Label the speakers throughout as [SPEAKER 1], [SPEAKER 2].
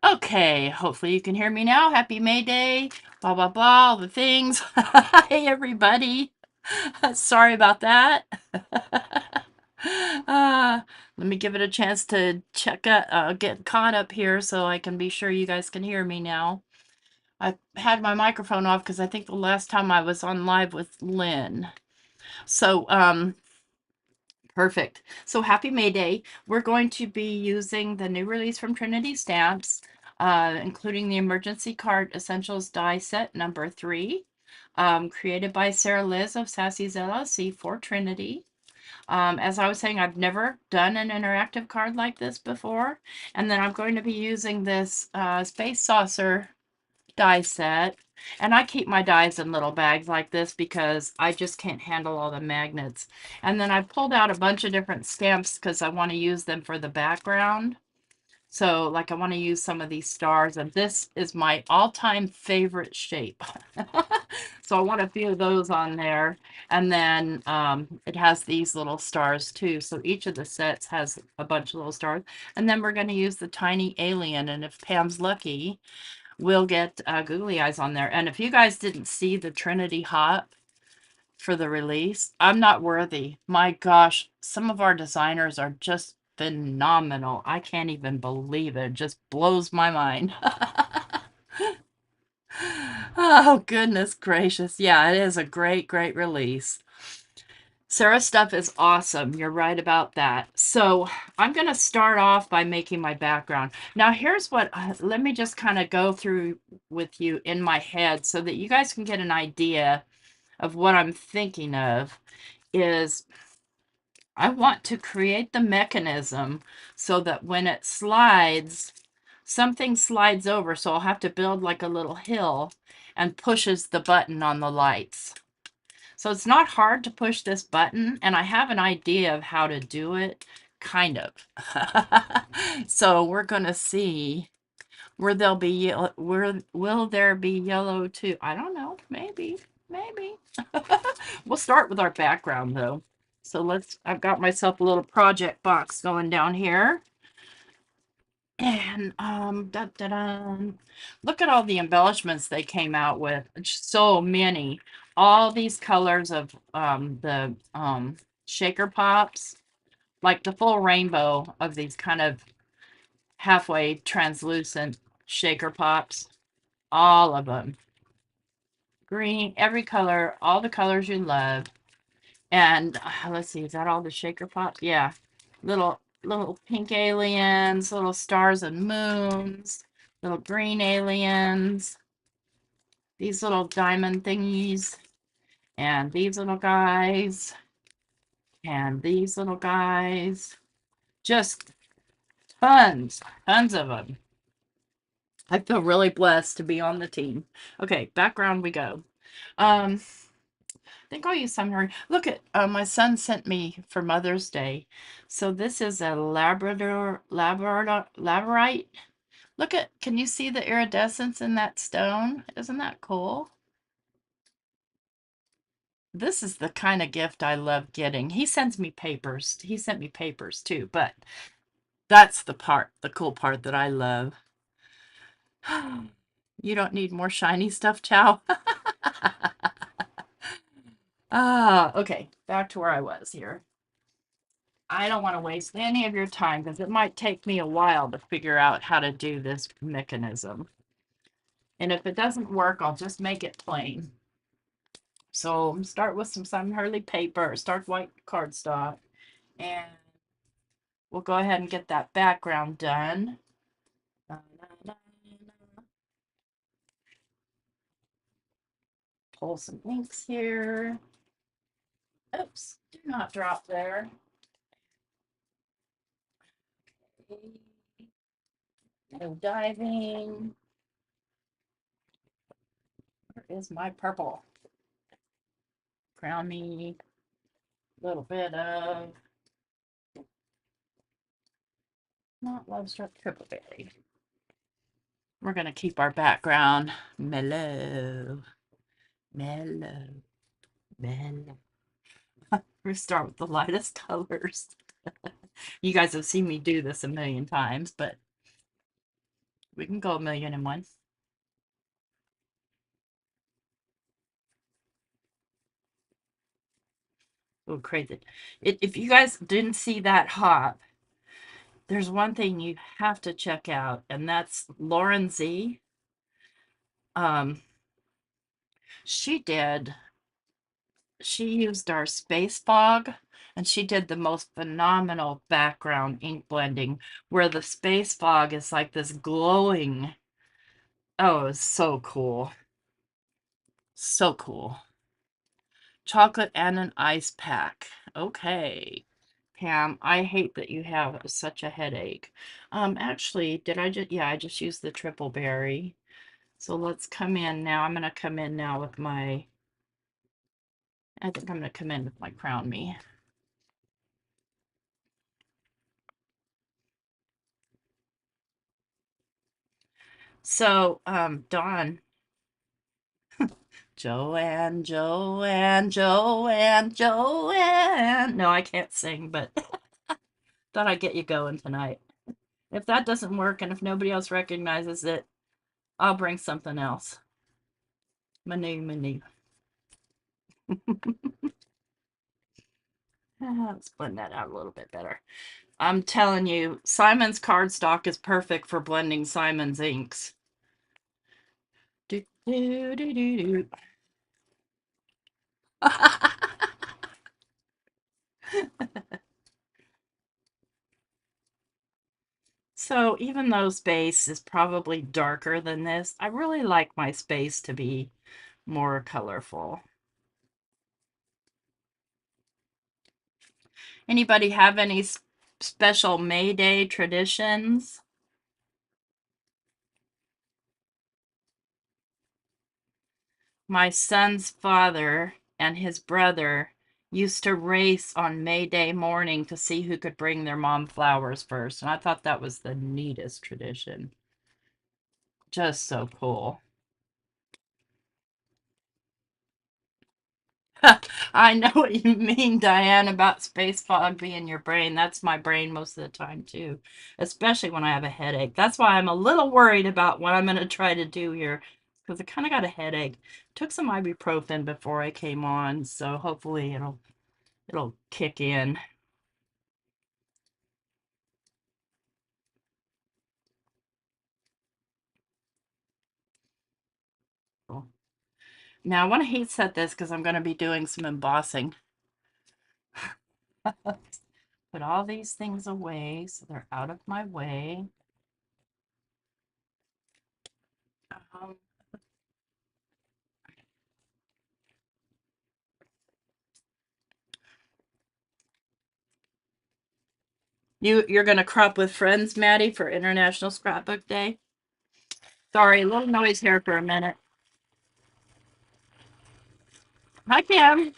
[SPEAKER 1] Okay, hopefully you can hear me now. Happy May Day, blah, blah, blah, all the things. Hey, everybody. Sorry about that. uh, Let me give it a chance to get caught up here so I can be sure you guys can hear me now. I had my microphone off because I think the last time I was on live with Lynn. So, perfect. So happy May Day. We're going to be using the new release from Trinity Stamps, including the Emergency Card Essentials die set number 3, created by Sarah Liz of Sassy's LLC for Trinity. As I was saying, I've never done an interactive card like this before. And then I'm going to be using this Space Saucer die set. And I keep my dies in little bags like this because I just can't handle all the magnets. And then I pulled out a bunch of different stamps because I want to use them for the background. So, like, I want to use some of these stars, and this is my all-time favorite shape. So I want a few of those on there. And then it has these little stars too. So each of the sets has a bunch of little stars. And then we're going to use the tiny alien. And if Pam's lucky, we'll get googly eyes on there. And if you guys didn't see the Trinity Hop for the release, I'm not worthy. My gosh, some of our designers are just phenomenal. I can't even believe it. It just blows my mind. Oh, goodness gracious. Yeah, it is a great, great release. Sarah's stuff is awesome. You're right about that. So I'm going to start off by making my background. Now, here's what, let me just kind of go through with you in my head so that you guys can get an idea of what I'm thinking of. Is I want to create the mechanism so that when it slides, something slides over. So I'll have to build like a little hill and pushes the button on the lights. So it's not hard to push this button, and I have an idea of how to do it, kind of. So we're going to see where there'll be yellow, where will there be yellow too? I don't know, maybe, maybe. We'll start with our background though. So I've got myself a little project box going down here. And look at all the embellishments they came out with. So many. All these colors of the shaker pops, like the full rainbow of these kind of halfway translucent shaker pops. All of them. Green, every color, all the colors you love. And let's see, is that all the shaker pops? Yeah. Little pink aliens, little stars and moons, little green aliens, these little diamond thingies, and these little guys, and these little guys. Just tons of them. I feel really blessed to be on the team. Okay, background we go. I think I'll use some. Look at my son sent me for Mother's Day. So this is a labradorite. Look at, can you see the iridescence in that stone? Isn't that cool? This is the kind of gift I love getting. He sends me papers. He sent me papers too, but that's the cool part that I love. You don't need more shiny stuff, Chow. Okay, back to where I was here. I don't want to waste any of your time because it might take me a while to figure out how to do this mechanism. And if it doesn't work, I'll just make it plain. So start with some Hurley paper, start white cardstock, and we'll go ahead and get that background done. Pull some inks here. Oops, do not drop there. No diving. Where is my purple? Crown me a little bit of not love struck triple berry. We're going to keep our background mellow, mellow, mellow. We're start with the lightest colors. You guys have seen me do this a million times, but We can go 1,000,001. Oh, crazy. If you guys didn't see that hop, there's one thing you have to check out, and that's Lauren Z. Um, she did, she used our space fog, and she did the most phenomenal background ink blending where the space fog is like this glowing. Oh, it's so cool. So cool. Chocolate and an ice pack. Okay. Pam, I hate that you have such a headache. Actually, did I just, yeah, I just used the triple berry. So let's come in now. I'm going to come in now with my, I think I'm going to come in with my Crown Me. So, Dawn, Joanne, Joanne, Joanne, Joanne. No, I can't sing, but thought I'd get you going tonight. If that doesn't work and if nobody else recognizes it, I'll bring something else. Manu, Manu. Let's blend that out a little bit better. I'm telling you, Simon's cardstock is perfect for blending Simon's inks. Do, do, do, do, do. So even though space is probably darker than this, I really like my space to be more colorful. Anybody have any special May Day traditions? My son's father and his brother used to race on May Day morning to see who could bring their mom flowers first. And I thought that was the neatest tradition. Just so cool. I know what you mean, Diane, about space fog being your brain. That's my brain most of the time, too, especially when I have a headache. That's why I'm a little worried about what I'm going to try to do here because I kind of got a headache. Took some ibuprofen before I came on, so hopefully it'll kick in. Now I want to heat set this because I'm going to be doing some embossing. Put all these things away so they're out of my way. Um, you're going to crop with friends, Maddie, for International Scrapbook Day? Sorry, a little noise here for a minute. Hi, Pam.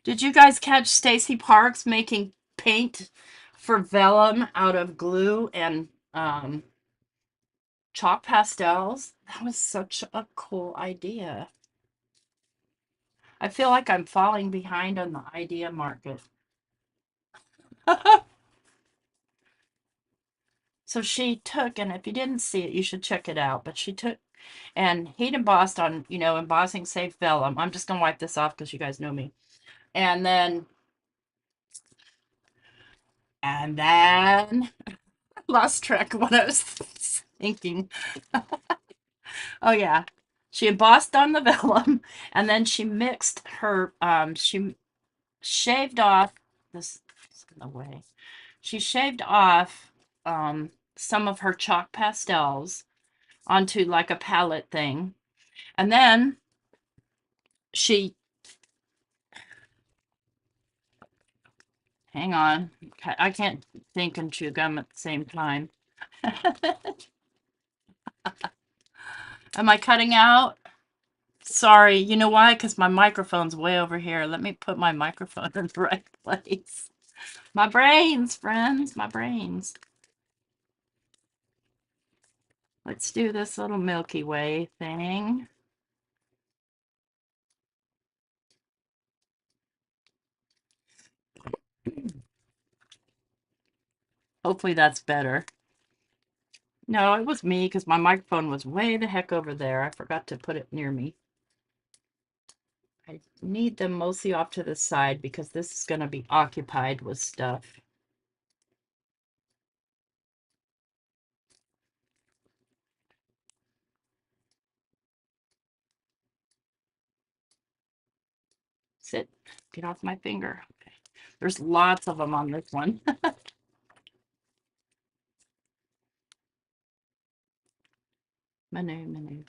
[SPEAKER 1] Did you guys catch Stacy Parks making paint for vellum out of glue and chalk pastels? That was such a cool idea. I feel like I'm falling behind on the idea market. So she took, and if you didn't see it, you should check it out. But she took and heat embossed on, embossing safe vellum. I'm just going to wipe this off because you guys know me. And then lost track of what I was thinking. Oh, yeah. She embossed on the vellum, and then she mixed her, she shaved off this is in the way. She shaved off some of her chalk pastels onto like a palette thing. And then she, hang on, I can't think and chew gum at the same time. Am I cutting out? Sorry, you know why? Because my microphone's way over here. Let me put my microphone in the right place. My brains, friends, my brains. Let's do this little Milky Way thing. Hopefully that's better. No, it was me because my microphone was way the heck over there. I forgot to put it near me. I need them mostly off to the side because this is going to be occupied with stuff. Sit. Get off my finger. Okay. There's lots of them on this one. Menu.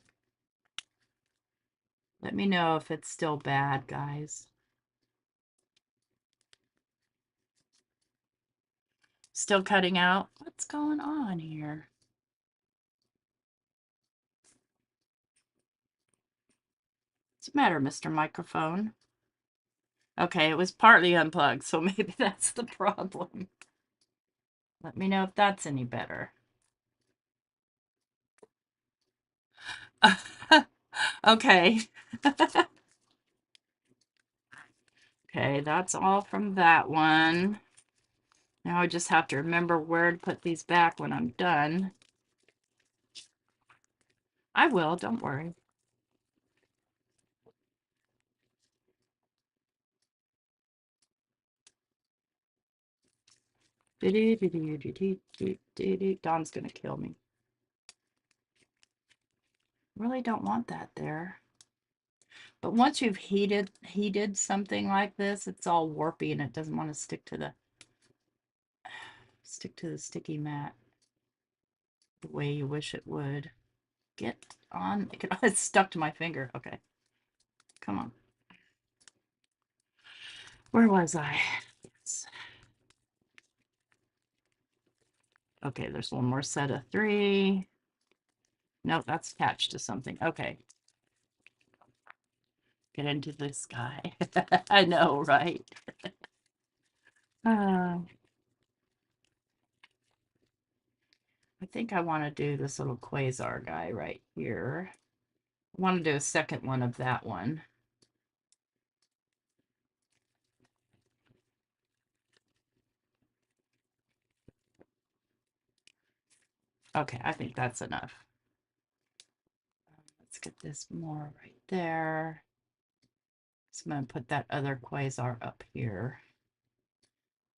[SPEAKER 1] Let me know if it's still bad, guys. Still cutting out? What's going on here? What's the matter, Mr. Microphone? Okay, it was partly unplugged, so maybe that's the problem. Let me know if that's any better. Okay. Okay, that's all from that one. Now I just have to remember where to put these back when I'm done. I will, don't worry. Dawn's gonna kill me. Really don't want that there. But once you've heated something like this, it's all warpy and it doesn't want to stick to the sticky mat the way you wish it would. Get on. It's stuck to my finger. Okay. Come on. Where was I? Yes. Okay, there's one more set of 3. Nope, that's attached to something. Okay. Get into the sky. I know, right? I think I want to do this little quasar guy right here. I want to do a second one of that one. Okay, I think that's enough. Let's get this more right there. So I'm going to put that other quasar up here.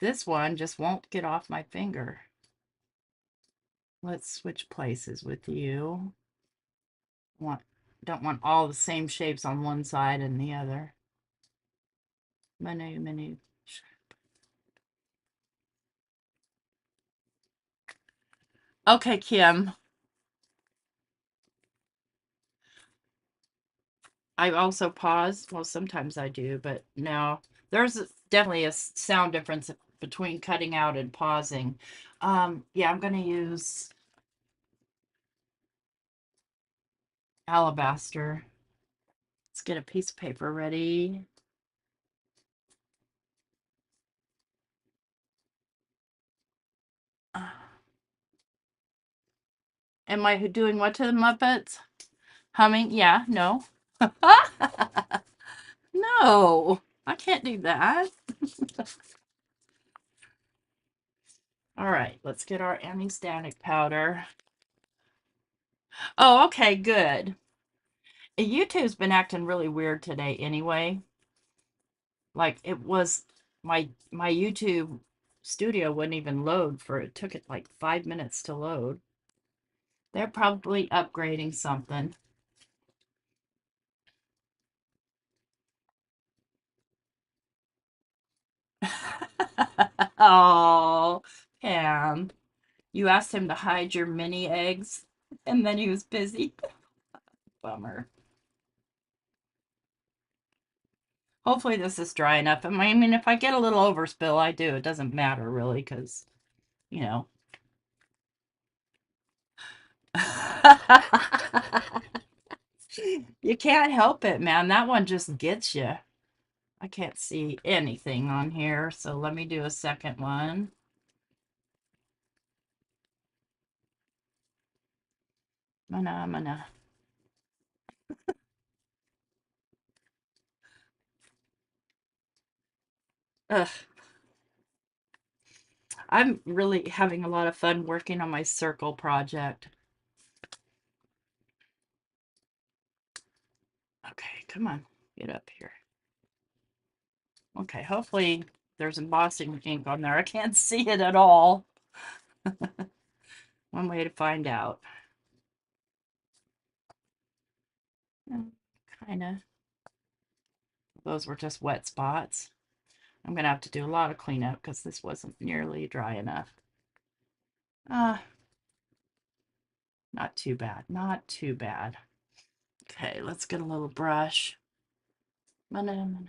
[SPEAKER 1] This one just won't get off my finger. Let's switch places with you. Don't want all the same shapes on one side and the other. Menu. Okay, Kim. I also pause. Well, sometimes I do, but no. There's definitely a sound difference between cutting out and pausing. Yeah, I'm going to use alabaster. Let's get a piece of paper ready. Am I doing what to the Muppets? Humming? Yeah, no. No, I can't do that. All right, let's get our anti-static powder. Oh, okay, good. YouTube's been acting really weird today anyway. Like it was my YouTube studio wouldn't even load for it took it like 5 minutes to load. They're probably upgrading something. Oh, Pam. You asked him to hide your mini eggs and then he was busy. Bummer. Hopefully this is dry enough. I mean, if I get a little overspill, I do. It doesn't matter really because, you know. You can't help it, man. That one just gets you. I can't see anything on here, so let me do a second one. Mana. Ugh. I'm really having a lot of fun working on my circle project. Okay, come on, get up here. Okay, hopefully there's embossing ink on there. I can't see it at all. One way to find out. Kind of. Those were just wet spots. I'm going to have to do a lot of cleanup because this wasn't nearly dry enough. Not too bad. Not too bad. Okay, let's get a little brush. I'm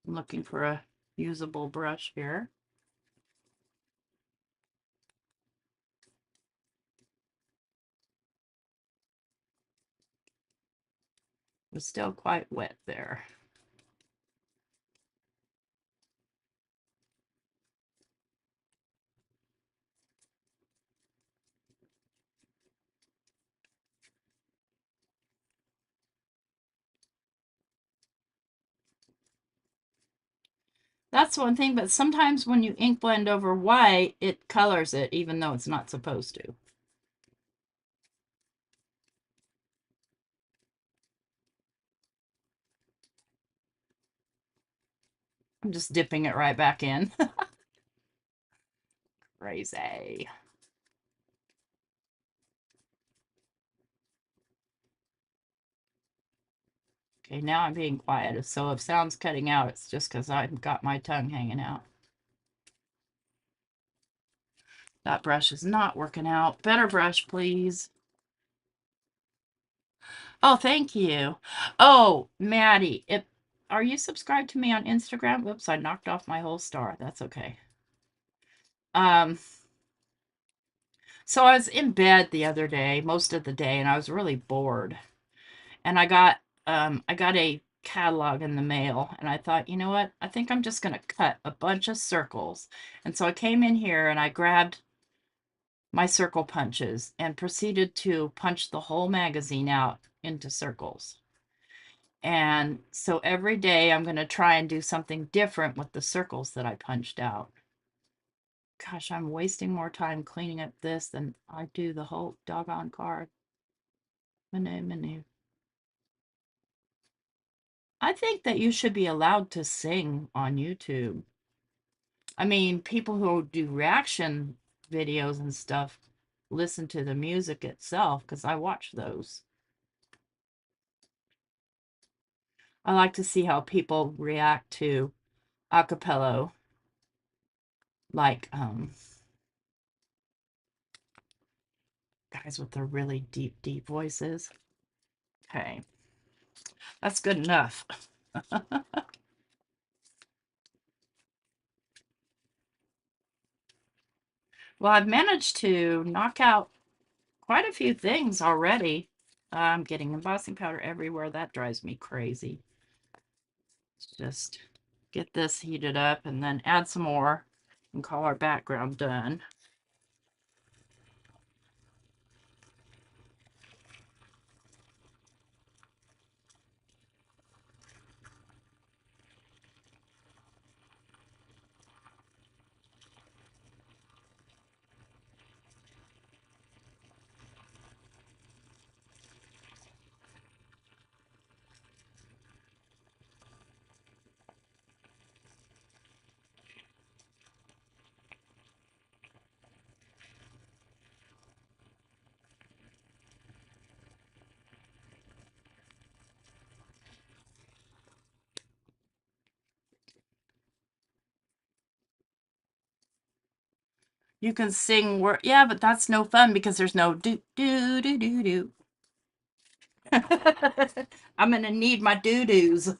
[SPEAKER 1] looking for a usable brush here. It was still quite wet there. That's one thing, but sometimes when you ink blend over white, it colors it even though it's not supposed to. I'm just dipping it right back in. Crazy. Okay, now I'm being quiet. So if sound's cutting out, it's just because I've got my tongue hanging out. That brush is not working out. Better brush, please. Oh, thank you. Oh, Maddie, are you subscribed to me on Instagram? Whoops, I knocked off my whole star. That's okay. So I was in bed the other day, most of the day, and I was really bored. And I got a catalog in the mail, and I thought, you know what? I think I'm just gonna cut a bunch of circles. And so I came in here and I grabbed my circle punches and proceeded to punch the whole magazine out into circles. And so every day I'm going to try and do something different with the circles that I punched out. Gosh, I'm wasting more time cleaning up this than I do the whole doggone card. Menu. I think that you should be allowed to sing on YouTube. I mean, people who do reaction videos and stuff listen to the music itself because I watch those. I like to see how people react to acapella, like guys with their really deep voices. Okay, that's good enough. Well, I've managed to knock out quite a few things already. I'm getting embossing powder everywhere. That drives me crazy. Let's just get this heated up and then add some more and call our background done. You can sing word, yeah, but that's no fun because there's no do do do do do. I'm gonna need my doo-doos.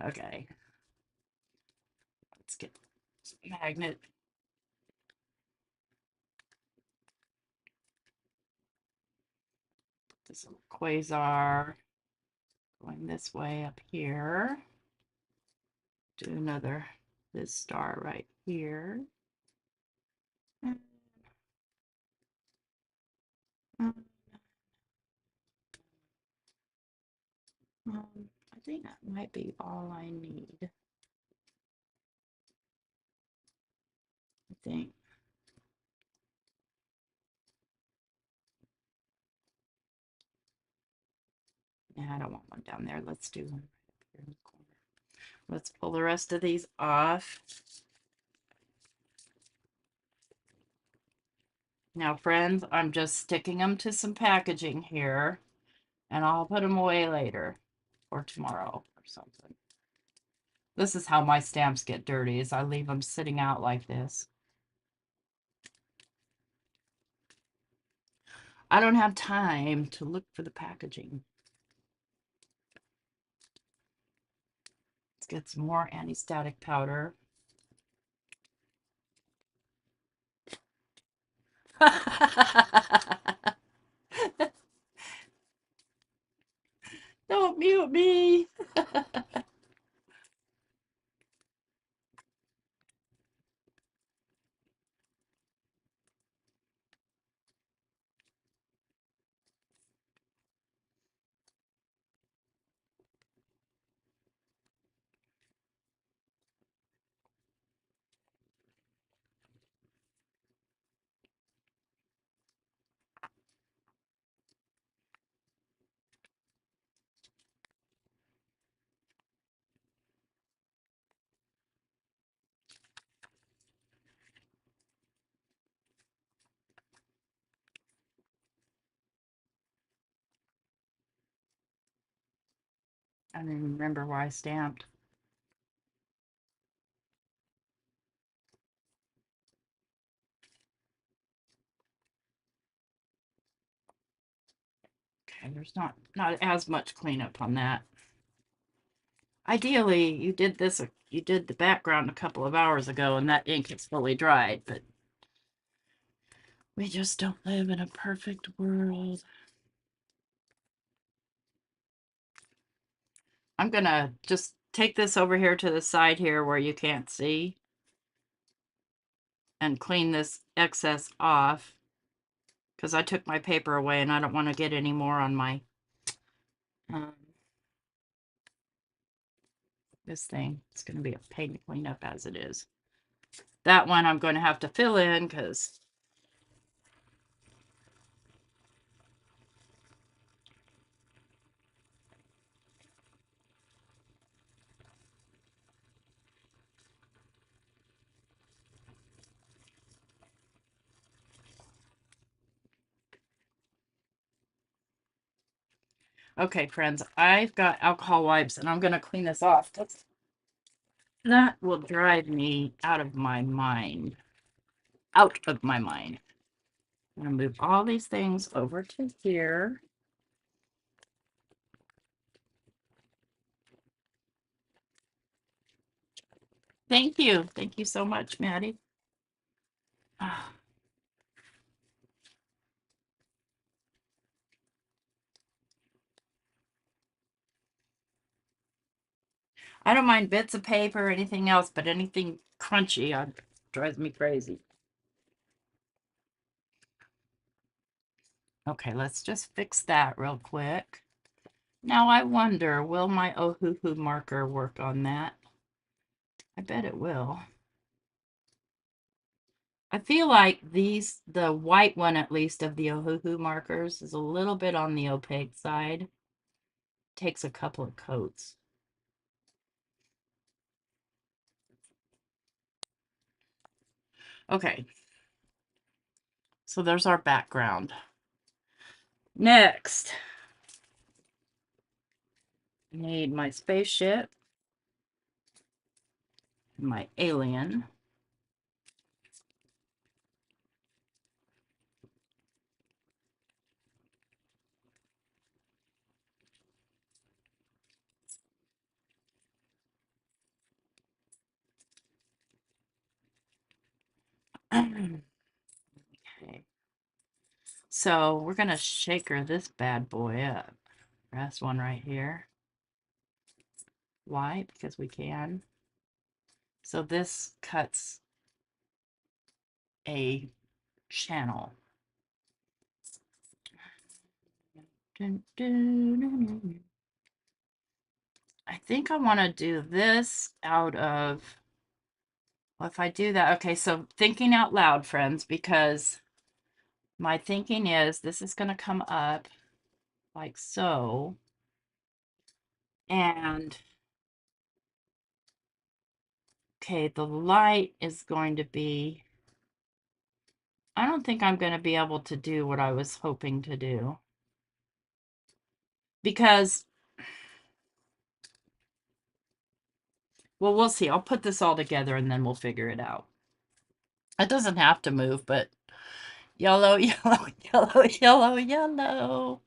[SPEAKER 1] Okay, let's get some magnet. This little quasar going this way up here. Do another, this star right here. I think that might be all I need. I think. Yeah, I don't want one down there. Let's do one right up here in the corner. Let's pull the rest of these off. Now, friends, I'm just sticking them to some packaging here, and I'll put them away later or tomorrow or something. This is how my stamps get dirty, is I leave them sitting out like this. I don't have time to look for the packaging. Let's get some more anti-static powder. Don't mute me. I don't even remember why I stamped. Okay, there's not as much cleanup on that. Ideally, you did the background a couple of hours ago and that ink is fully dried, but we just don't live in a perfect world. I'm gonna just take this over here to the side here where you can't see and clean this excess off because I took my paper away and I don't want to get any more on my this thing. It's going to be a pain to clean up as it is. That one I'm going to have to fill in because okay, friends, I've got alcohol wipes and I'm going to clean this off. That will drive me out of my mind. Out of my mind. I'm going to move all these things over to here. Thank you. Thank you so much, Maddie. I don't mind bits of paper or anything else, but anything crunchy drives me crazy. Okay, let's just fix that real quick. Now I wonder, will my Ohuhu marker work on that? I bet it will. I feel like the white one at least of the Ohuhu markers is a little bit on the opaque side. Takes a couple of coats. Okay. So there's our background. Next, I need my spaceship, my alien. Okay. So we're going to shaker this bad boy up. Press one right here. Why? Because we can. So this cuts a channel. I think I want to do this out of, well, if I do that, okay, so thinking out loud, friends, because my thinking is this is going to come up like so, and okay, the light is going to be, I don't think I'm going to be able to do what I was hoping to do, because, well, we'll see. I'll put this all together and then we'll figure it out. It doesn't have to move, but yellow, yellow, yellow, yellow, yellow.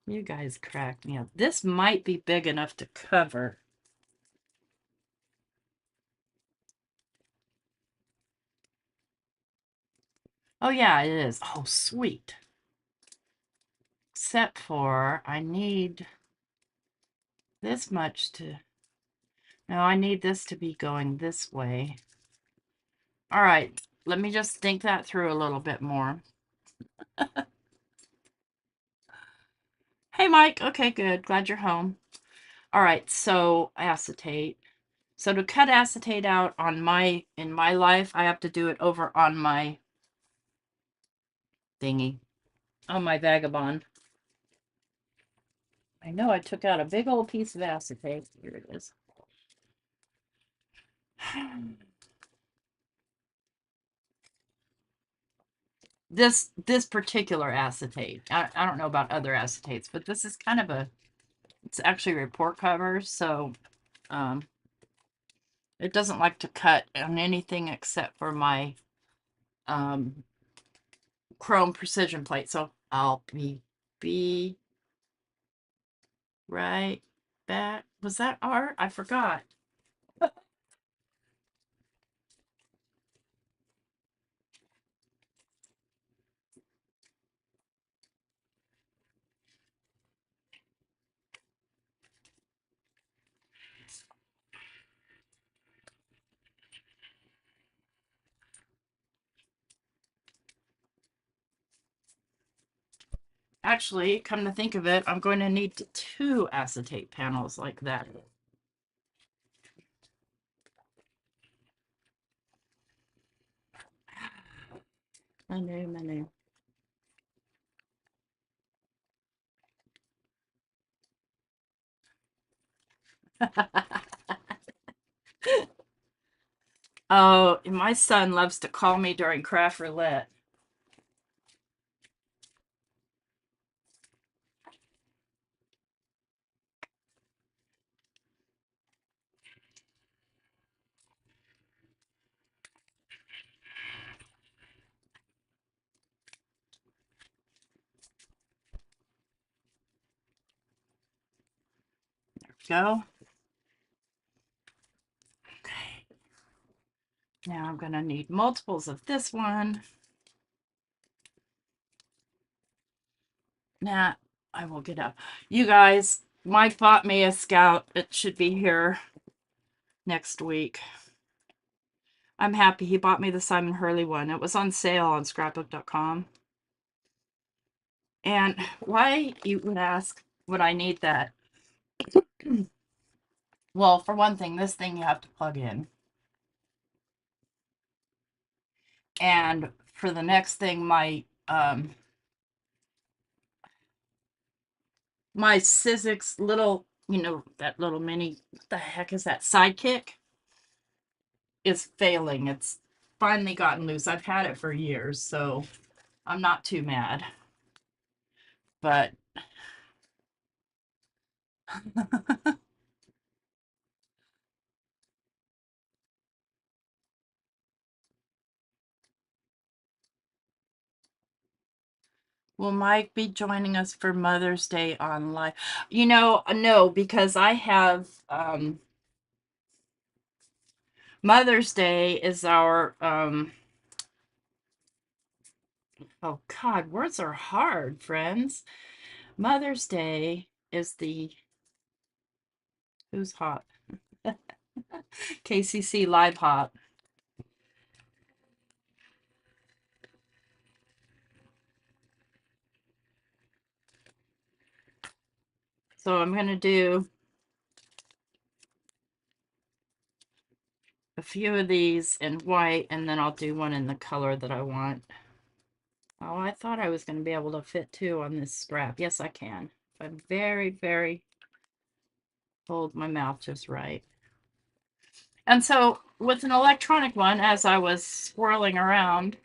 [SPEAKER 1] You guys crack me up. This might be big enough to cover. Oh, yeah, it is. Oh, sweet. Except for I need this much to... No, I need this to be going this way. All right, let me just think that through a little bit more. Hey, Mike. Okay, good. Glad you're home. All right, so acetate. So to cut acetate out on in my life, I have to do it over on my thingy, on my vagabond. I know I took out a big old piece of acetate. Here it is. This particular acetate, I don't know about other acetates, but this is kind of a, it's actually report covers, so it doesn't like to cut on anything except for my chrome precision plate. So I'll be right back. Was that art? I forgot. Actually, come to think of it, I'm going to need 2 acetate panels like that. Menu. Oh, my son loves to call me during craft roulette. Go. Okay. Now I'm going to need multiples of this one. Nah, I will get up. You guys, Mike bought me a Scout. It should be here next week. I'm happy he bought me the Simon Hurley one. It was on sale on scrapbook.com. And why, you would ask, would I need that? Well, for one thing, this thing you have to plug in. And for the next thing, my Sizzix little, you know, that little mini, what the heck is that, sidekick, is failing. It's finally gotten loose. I've had it for years, so I'm not too mad. But will Mike be joining us for Mother's Day on live? You know, no, because I have Mother's Day is our, oh God, words are hard, friends. Mother's Day is the, who's hot? KCC Live Hot. So I'm going to do a few of these in white, and then I'll do one in the color that I want. Oh, I thought I was going to be able to fit two on this scrap. Yes, I can. If I'm very hold my mouth just right. And so with an electronic one, as I was swirling around,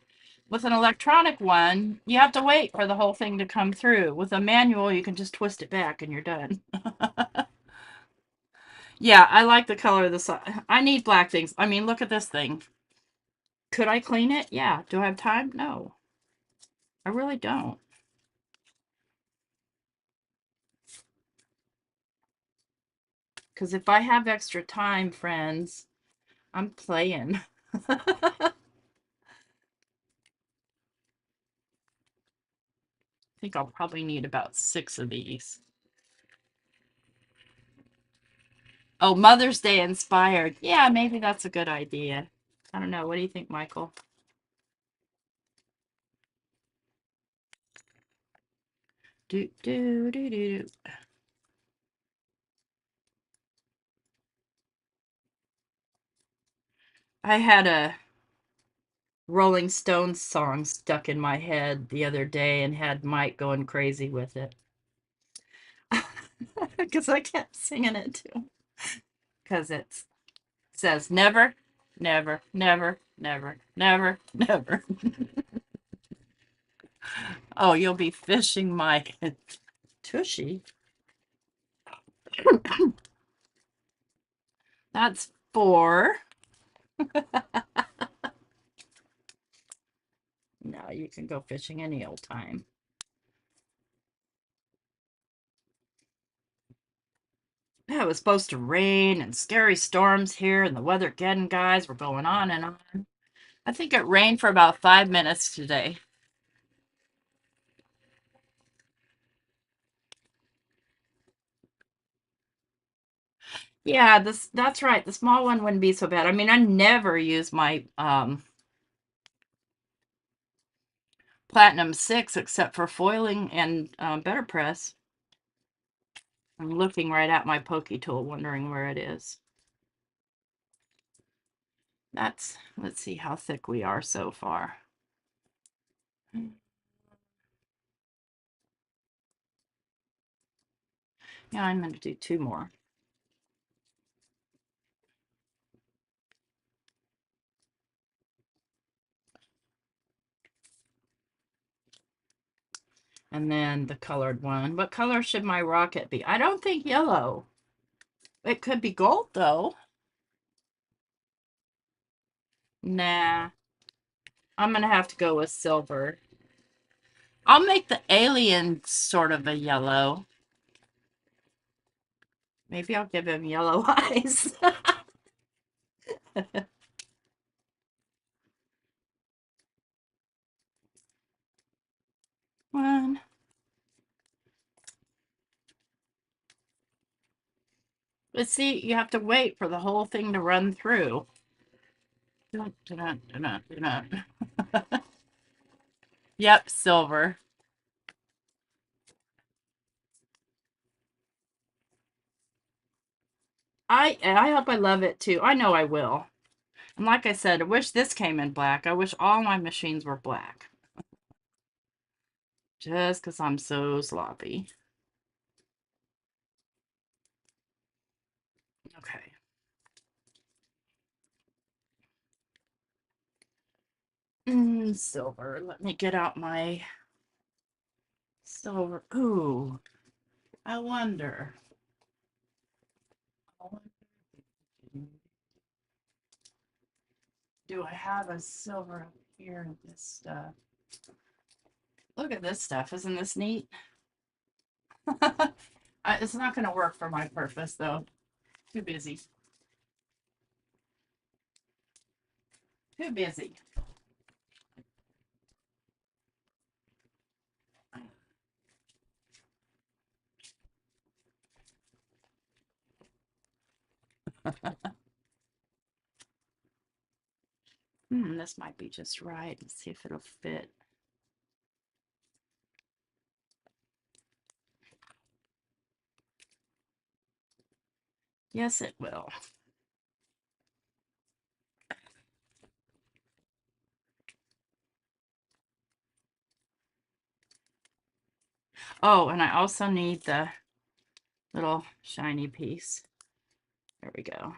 [SPEAKER 1] with an electronic one, you have to wait for the whole thing to come through. With a manual, you can just twist it back and you're done. Yeah, I like the color of the side. I need black things. I mean, look at this thing. Could I clean it? Yeah. Do I have time? No. I really don't. Because if I have extra time, friends, I'm playing. I think I'll probably need about 6 of these. Oh, Mother's Day inspired. Yeah, maybe that's a good idea. I don't know. What do you think, Michael? Do, do, do, do, do. I had a Rolling Stones song stuck in my head the other day and had Mike going crazy with it. Because I kept singing it to him. Because it says never, never, never, never, never, never. Oh, you'll be fishing, Mike. Tushy. That's 4. No, you can go fishing any old time. Yeah, it was supposed to rain and scary storms here, and the weather getting guys were going on and on. I think it rained for about 5 minutes today. Yeah, that's right. The small one wouldn't be so bad. I mean, I never use my Platinum 6 except for foiling and better press. I'm looking right at my pokey tool, wondering where it is. Let's see how thick we are so far. Yeah, I'm going to do 2 more. And then the colored one. What color should my rocket be? I don't think yellow. It could be gold, though. Nah, I'm going to have to go with silver. I'll make the alien sort of a yellow. Maybe I'll give him yellow eyes. One. But see, you have to wait for the whole thing to run through. Dun, dun, dun, dun, dun, dun. Yep, silver. I hope I love it too. I know I will. And like I said, I wish this came in black. I wish all my machines were black. Just because I'm so sloppy. Okay. Silver. Let me get out my silver. Ooh, I wonder. Do I have a silver up here in this stuff? Look at this stuff. Isn't this neat? It's not going to work for my purpose, though. Too busy. Too busy. This might be just right. Let's see if it'll fit. Yes, it will. Oh, and I also need the little shiny piece. There we go.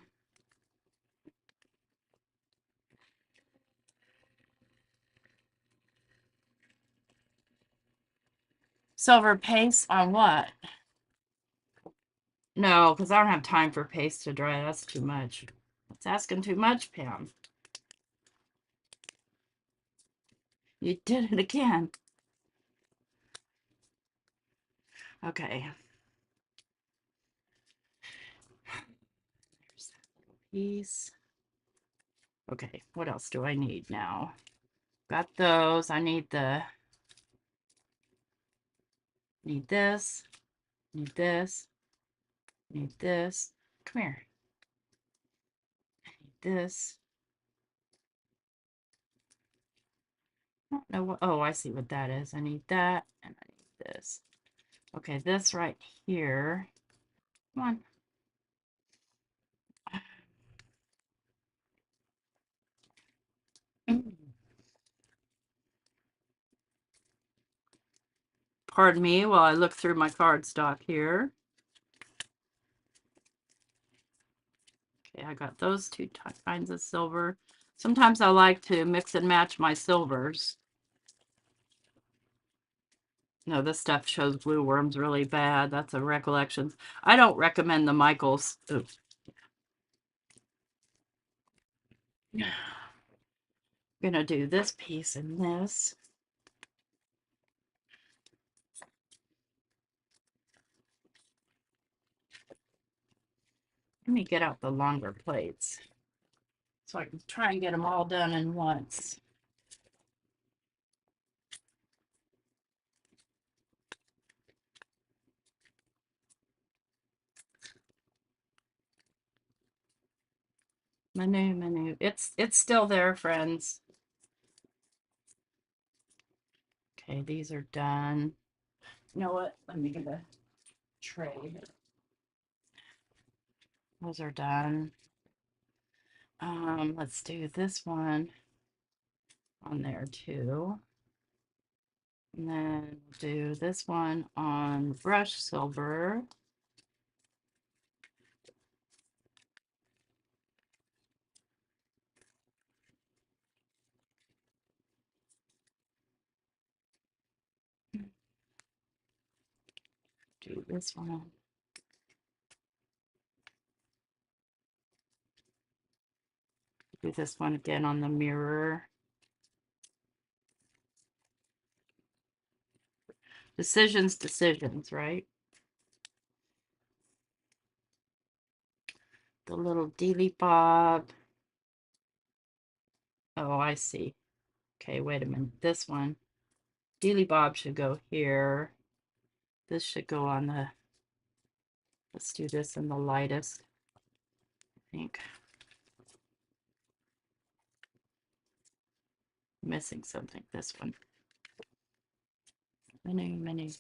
[SPEAKER 1] Silver paste on what? No, because I don't have time for paste to dry. That's too much. That's asking too much, Pam. You did it again. Okay. There's that little piece. Okay, what else do I need now? Got those. I need this. Need this. Need this. Come here. I need this. I don't know what. Oh, I see what that is. I need that, and I need this. Okay, this right here. Come on. Pardon me while I look through my cardstock here. Okay, I got those two kinds of silver. Sometimes I like to mix and match my silvers. No, this stuff shows blue worms really bad. That's a recollection. I don't recommend the Michaels. Oops. I'm gonna do this piece and this. Let me get out the longer plates so I can try and get them all done in once. Menu. It's still there, friends. Okay, these are done. You know what? Let me get a tray. Those are done. Let's do this one on there too. And then do this one on brush silver. Do this one. Do this one again on the mirror. Decisions, right? The little dealy bob. Oh, I see. Okay, wait a minute. This one. Dealy bob should go here. This should go on the, let's do this in the lightest, I think. Missing something. This one. Many.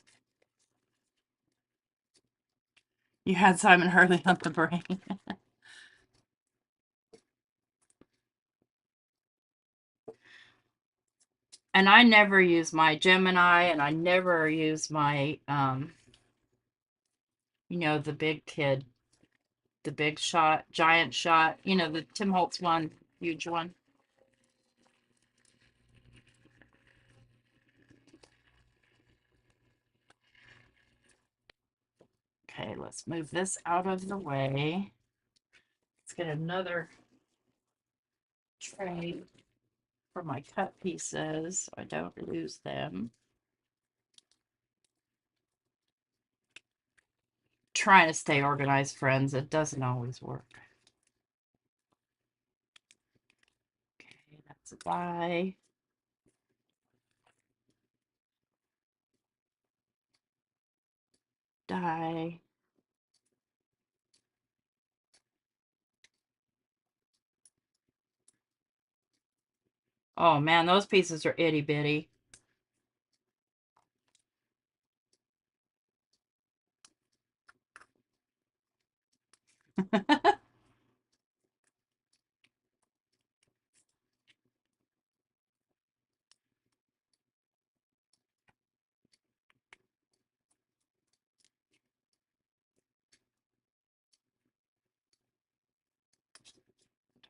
[SPEAKER 1] You had Simon Hurley on the brain. And I never use my Gemini, and I never use my, you know, the big kid, the big shot, giant shot, you know, the Tim Holtz one, huge one. Okay, let's move this out of the way. Let's get another tray for my cut pieces so I don't lose them. Trying to stay organized, friends. It doesn't always work. Okay, that's Supply. Die. Oh man, those pieces are itty bitty.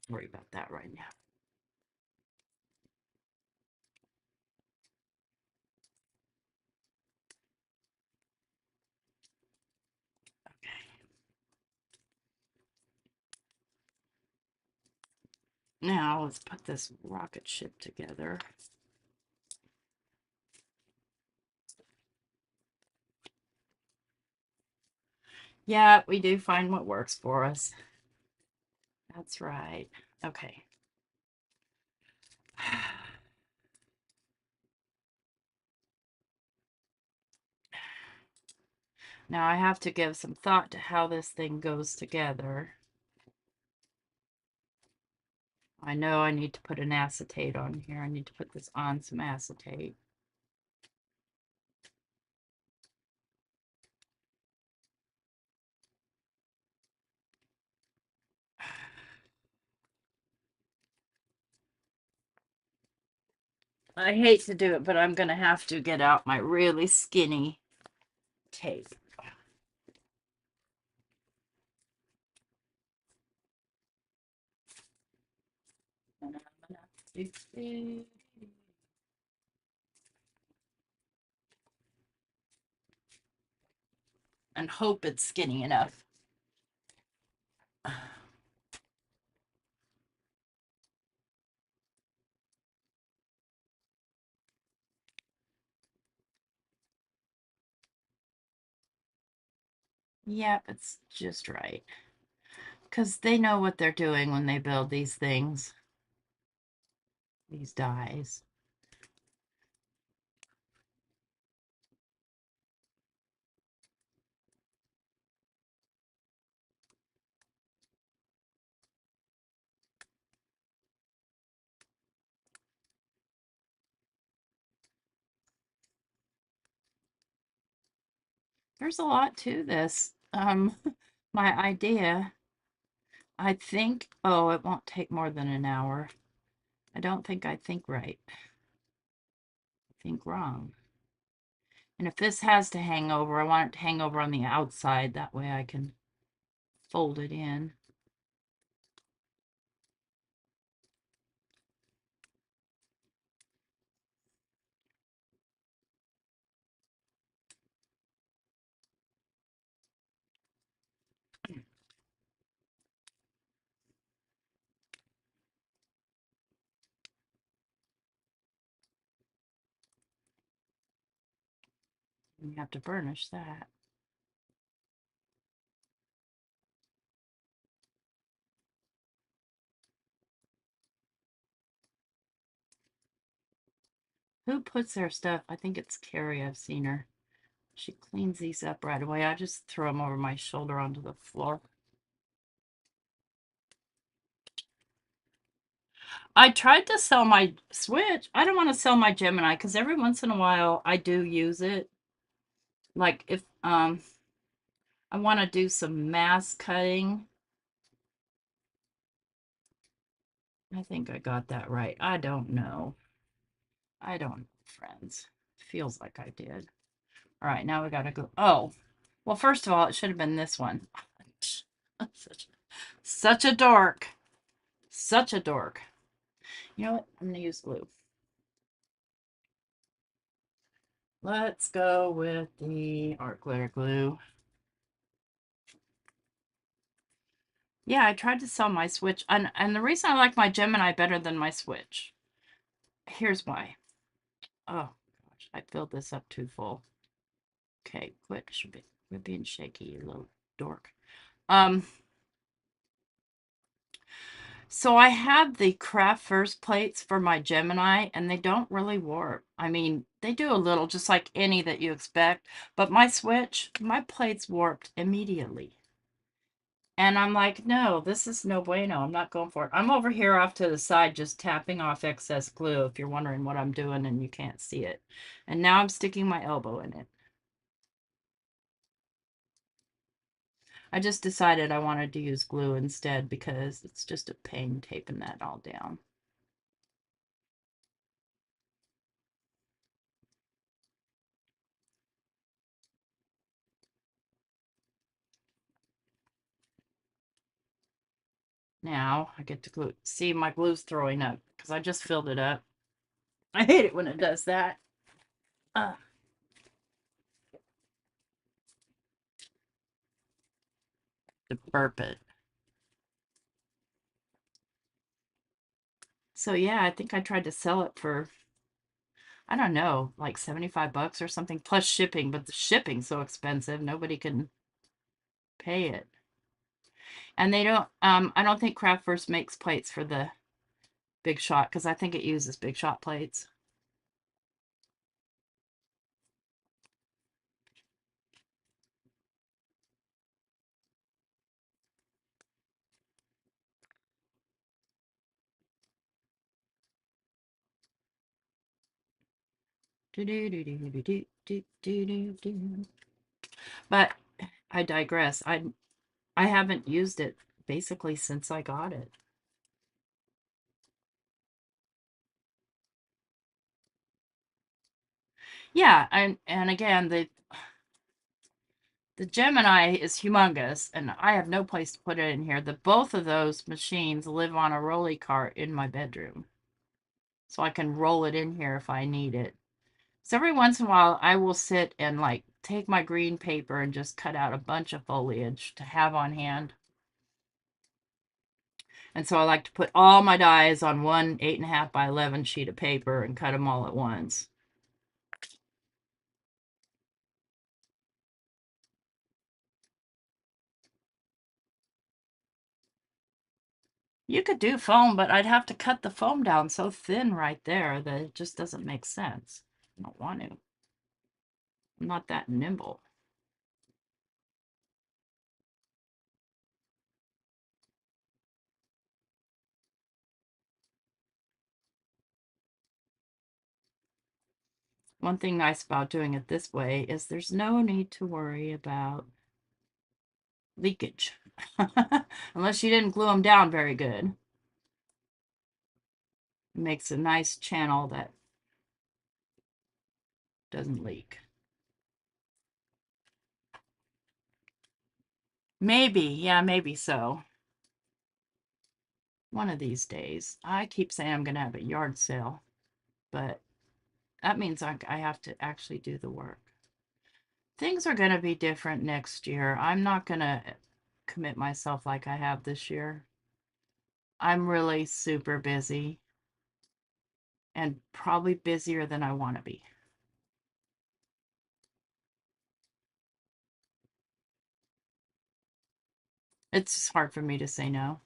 [SPEAKER 1] Don't worry about that right now. Now let's put this rocket ship together. Yeah, we do find what works for us. That's right. Okay. Now I have to give some thought to how this thing goes together. I know I need to put an acetate on here. I need to put this on some acetate. I hate to do it, but I'm going to have to get out my really skinny tape. And hope it's skinny enough. Yep, it's just right. Because they know what they're doing when they build these things, these dies. There's a lot to this. My idea, I think, oh, it won't take more than an hour. I don't think I think right. I think wrong. And if this has to hang over, I want it to hang over on the outside. That way I can fold it in. You have to burnish that. Who puts their stuff? I think it's Carrie. I've seen her. She cleans these up right away. I just throw them over my shoulder onto the floor. I tried to sell my Switch. I don't want to sell my Gemini because every once in a while I do use it. Like if I want to do some mask cutting. I think I got that right. I don't know. I don't know, friends. Feels like I did. All right, now we got to go. Oh, well, first of all, it should have been this one. Such a dork. Such a dork. You know what? I'm going to use glue. Let's go with the art glitter glue. Yeah, I tried to sell my Switch. And the reason I like my Gemini better than my Switch. Here's why. Oh, gosh. I filled this up too full. Okay, quit being shaky, you little dork. Um, So I have the craft first plates for my Gemini, and they don't really warp. I mean, they do a little, just like any that you expect, but my switch, my plates warped immediately. And I'm like, no, this is no bueno. I'm not going for it. I'm over here off to the side just tapping off excess glue if you're wondering what I'm doing and you can't see it. And now I'm sticking my elbow in it. I just decided I wanted to use glue instead because it's just a pain taping that all down. Now I get to glue. See, my glue's throwing up because I just filled it up. I hate it when it does that. Uh, to burp it. So yeah, I think I tried to sell it for, I don't know, like 75 bucks or something plus shipping, but the shipping's so expensive, nobody can pay it. And they don't, I don't think Craft First makes plates for the Big Shot because I think it uses Big Shot plates. Do do do do do do do do do do. But I digress. I haven't used it basically since I got it. Yeah, and again the Gemini is humongous, and I have no place to put it in here. The both of those machines live on a rolly cart in my bedroom, so I can roll it in here if I need it. So every once in a while, I will sit and like take my green paper and just cut out a bunch of foliage to have on hand. And so I like to put all my dies on one 8.5 by 11 sheet of paper and cut them all at once. You could do foam, but I'd have to cut the foam down so thin right there that it just doesn't make sense. I don't want to. I'm not that nimble. One thing nice about doing it this way is there's no need to worry about leakage. Unless you didn't glue them down very good. It makes a nice channel that doesn't leak. Maybe, yeah, maybe so. One of these days. I keep saying I'm going to have a yard sale, but that means I have to actually do the work. Things are going to be different next year. I'm not going to commit myself like I have this year. I'm really super busy and probably busier than I want to be. It's just hard for me to say no.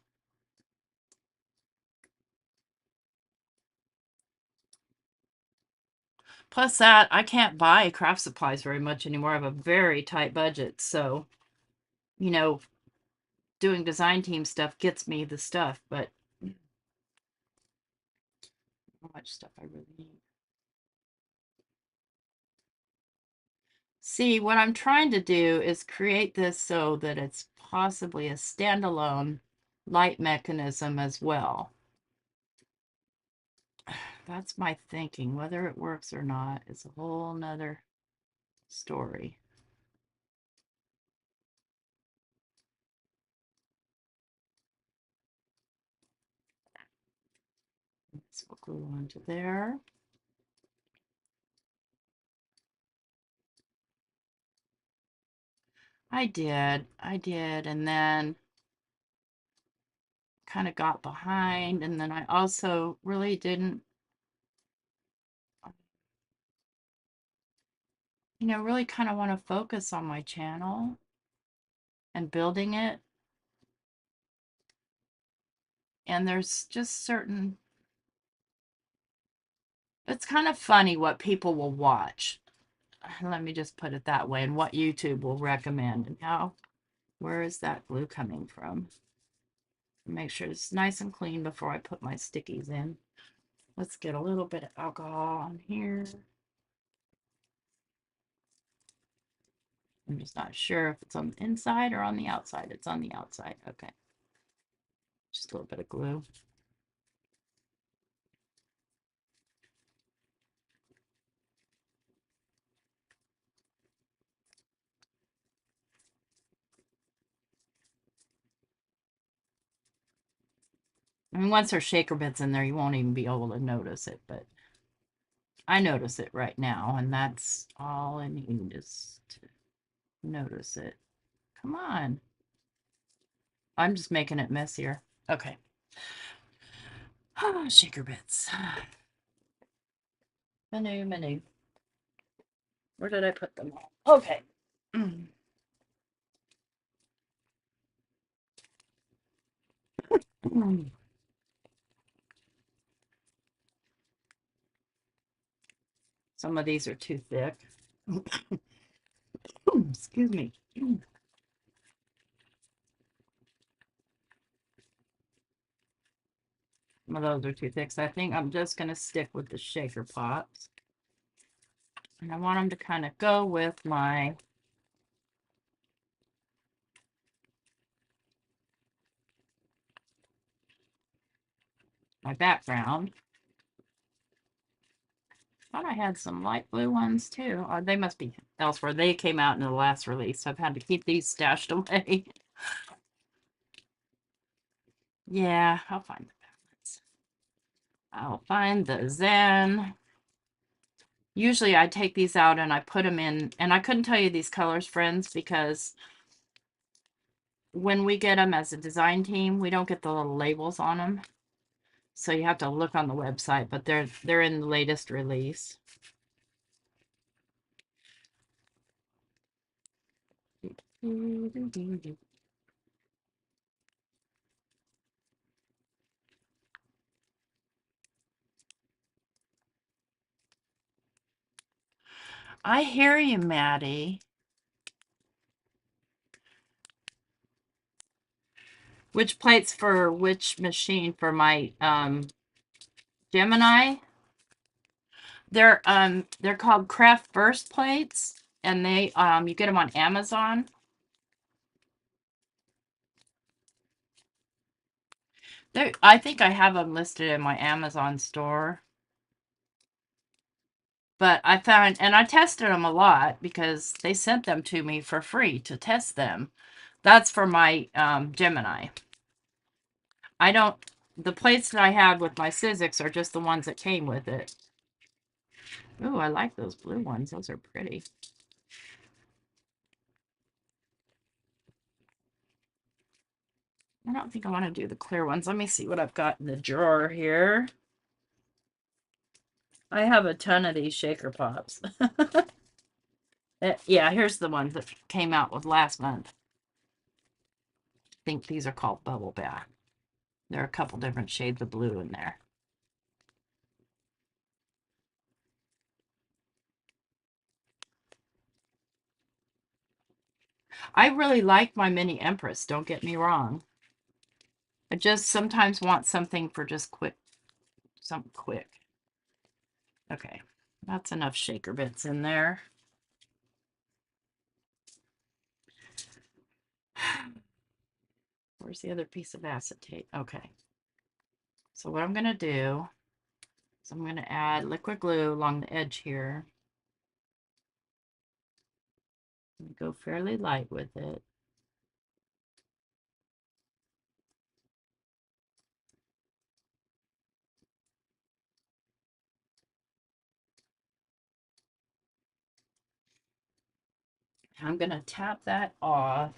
[SPEAKER 1] Plus that, I can't buy craft supplies very much anymore. I have a very tight budget. So, you know, doing design team stuff gets me the stuff, but how much stuff I really need. See, what I'm trying to do is create this so that it's possibly a standalone light mechanism as well. That's my thinking. Whether it works or not is a whole nother story. Let's glue onto there. I did, and then kind of got behind, and then I also really didn't, really kind of want to focus on my channel and building it. And there's just certain, it's kind of funny what people will watch. Let me just put it that way, and what YouTube will recommend. And how, where is that glue coming from? Make sure it's nice and clean before I put my stickies in. Let's get a little bit of alcohol on here. I'm just not sure if it's on the inside or on the outside. It's on the outside. Okay. Just a little bit of glue. I mean, once there's shaker bits in there, you won't even be able to notice it, but I notice it right now, and that's all I need is to notice it. Come on. I'm just making it messier. Okay. Shaker bits. Menu. Where did I put them? Okay. Some of these are too thick. Excuse me. Some of those are too thick, so I think I'm just going to stick with the shaker pops. And I want them to kind of go with my background. Thought I had some light blue ones too. They must be elsewhere. They came out in the last release, so I've had to keep these stashed away. Yeah, I'll find the balance. I'll find the Zen. Usually I take these out and I put them in, and I couldn't tell you these colors, friends, because when we get them as a design team, we don't get the little labels on them. So you have to look on the website, but they're in the latest release. I hear you, Maddie. Which plates for which machine? For my Gemini? They're called Craft Burst plates, and they you get them on Amazon. I think I have them listed in my Amazon store. But I found, and I tested them a lot because they sent them to me for free to test them. That's for my Gemini. I don't, the plates that I have with my Sizzix are just the ones that came with it. Ooh, I like those blue ones. Those are pretty. I don't think I want to do the clear ones. Let me see what I've got in the drawer here. I have a ton of these shaker pops. Yeah, here's the ones that came out with last month. I think these are called Bubble Bath. There are a couple different shades of blue in there. I really like my Mini Empress, don't get me wrong. I just sometimes want something for just something quick. Okay, that's enough shaker bits in there. Where's the other piece of acetate? Okay. So what I'm going to do is I'm going to add liquid glue along the edge here. Go fairly light with it. I'm going to tap that off.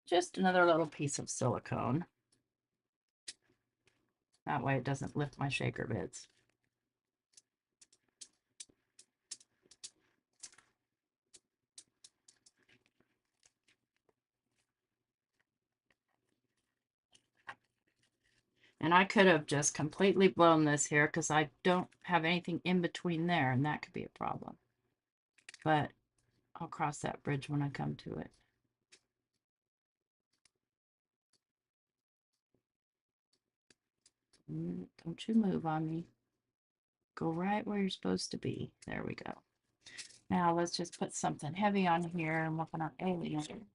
[SPEAKER 1] Just another little piece of silicone. That way it doesn't lift my shaker bits. And I could have just completely blown this here because I don't have anything in between there, and that could be a problem. But I'll cross that bridge when I come to it. Don't you move on me. Go right where you're supposed to be. There we go. Now let's just put something heavy on here and work on our alien.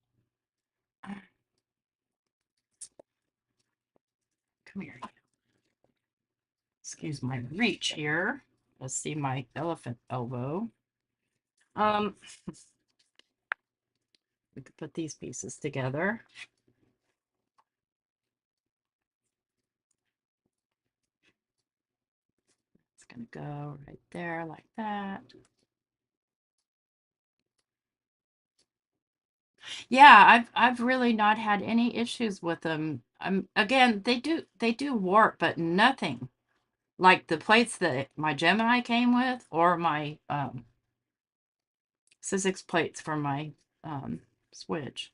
[SPEAKER 1] Come here. Excuse my reach here. Let's see my elephant elbow. We could put these pieces together. It's gonna go right there like that. Yeah, I've really not had any issues with them. Again, they do warp, but nothing like the plates that my Gemini came with, or my Sizzix plates for my Switch.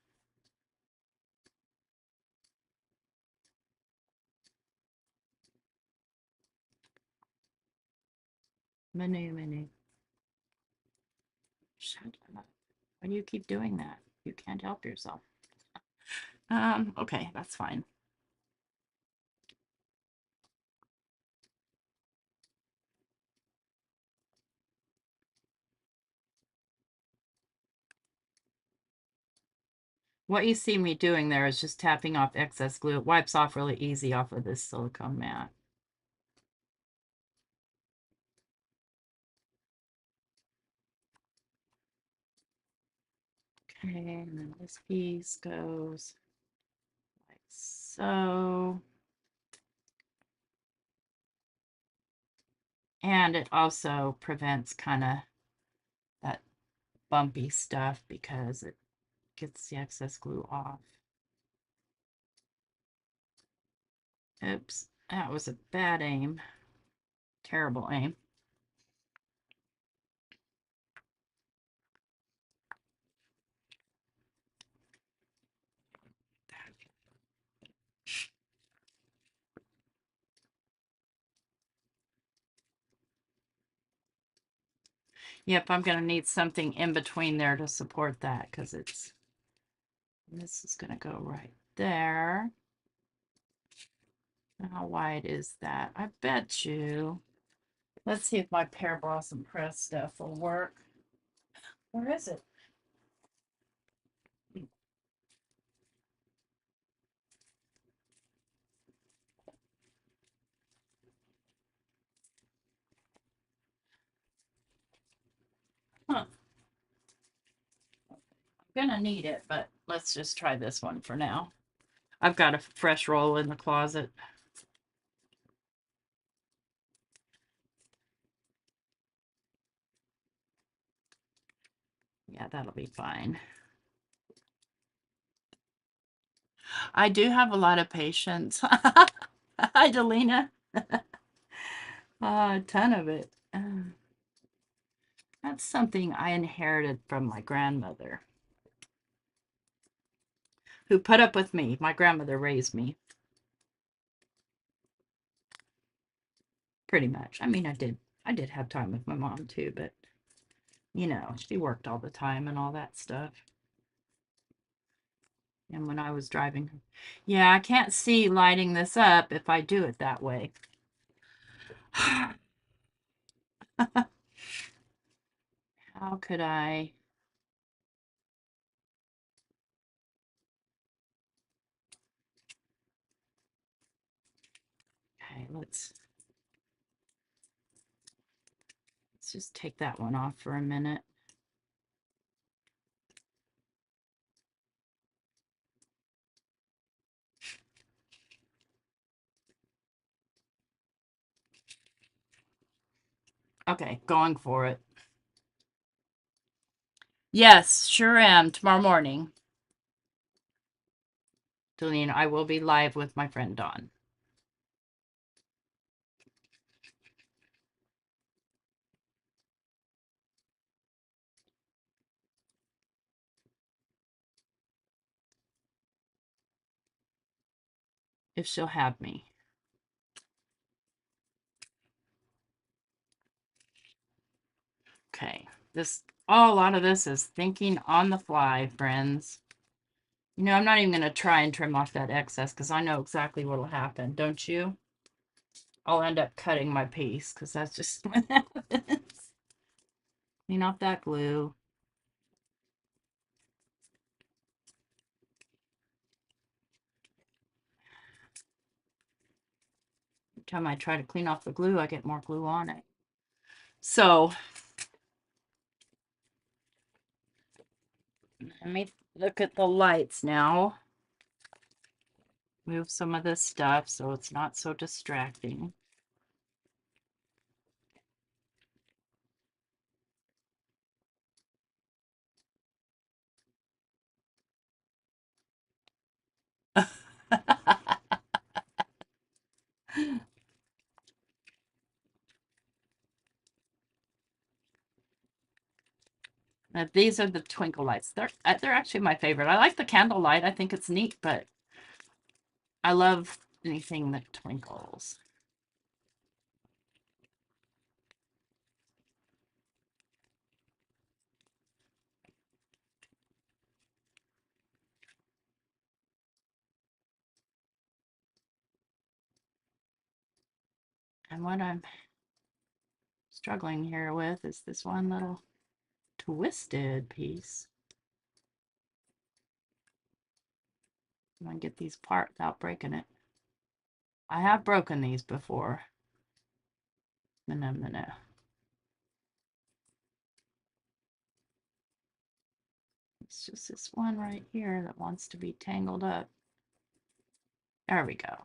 [SPEAKER 1] Menu. Shut up. Why do you keep doing that? You can't help yourself. Okay, that's fine. What you see me doing there is just tapping off excess glue. It wipes off really easy off of this silicone mat. Okay, and then this piece goes like so. And it also prevents kind of that bumpy stuff because it gets the excess glue off. Oops, that was a bad aim. Terrible aim. Yep, I'm going to need something in between there to support that because this is going to go right there. How wide is that? I bet you. Let's see if my pear blossom press stuff will work. Where is it? Huh. I'm gonna need it, but let's just try this one for now. I've got a fresh roll in the closet. Yeah, that'll be fine. I do have a lot of patience. Hi, Delina. A ton of it. That's something I inherited from my grandmother, who put up with me. My grandmother raised me. Pretty much. I mean, I did have time with my mom too, but you know, she worked all the time and all that stuff. And when I was driving, yeah, I can't see lighting this up if I do it that way. How could I? Okay, let's just take that one off for a minute. Okay, going for it. Yes, sure am. Tomorrow morning, Delene, I will be live with my friend Dawn. If she'll have me. Okay, a lot of this is thinking on the fly, friends. You know, I'm not even going to try and trim off that excess because I know exactly what will happen, don't you? I'll end up cutting my piece because that's just what happens. Clean off that glue. Every time I try to clean off the glue, I get more glue on it. So, let me look at the lights now. Move some of this stuff so it's not so distracting. Now, these are the twinkle lights. They're actually my favorite. I like the candle light. I think it's neat, but I love anything that twinkles. And what I'm struggling here with is this one little twisted piece. I'm going to get these apart without breaking it. I have broken these before. And I'm going to... It's just this one right here that wants to be tangled up. There we go.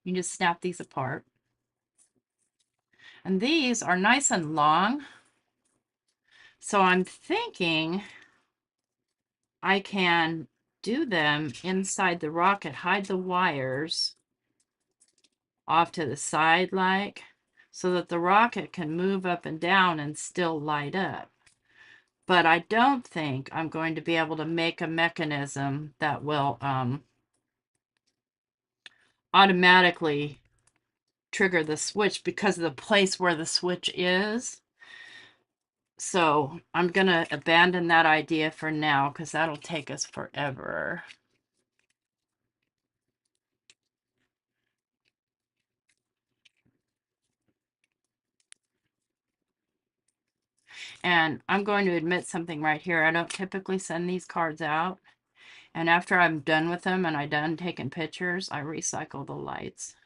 [SPEAKER 1] You can just snap these apart. And these are nice and long. So I'm thinking I can do them inside the rocket, hide the wires off to the side like, so that the rocket can move up and down and still light up. But I don't think I'm going to be able to make a mechanism that will automatically trigger the switch because of the place where the switch is. So I'm going to abandon that idea for now because that'll take us forever. And I'm going to admit something right here. I don't typically send these cards out. And after I'm done with them and I'm done taking pictures, I recycle the lights.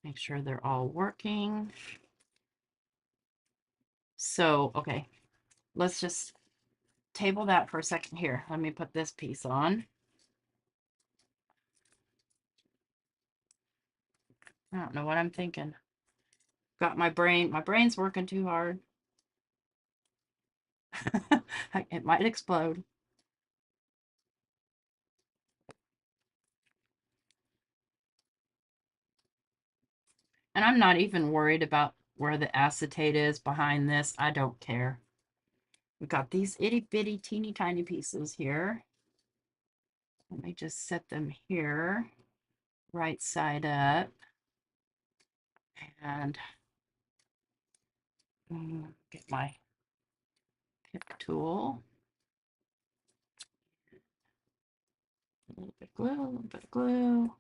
[SPEAKER 1] Make sure they're all working. So, okay, let's just table that for a second here. Let me put this piece on. I don't know what I'm thinking. Got my brain's working too hard. It might explode. And I'm not even worried about where the acetate is behind this. I don't care. We've got these itty bitty teeny tiny pieces here. Let me just set them here, right side up. And get my pick tool. A little bit of glue, a little bit of glue.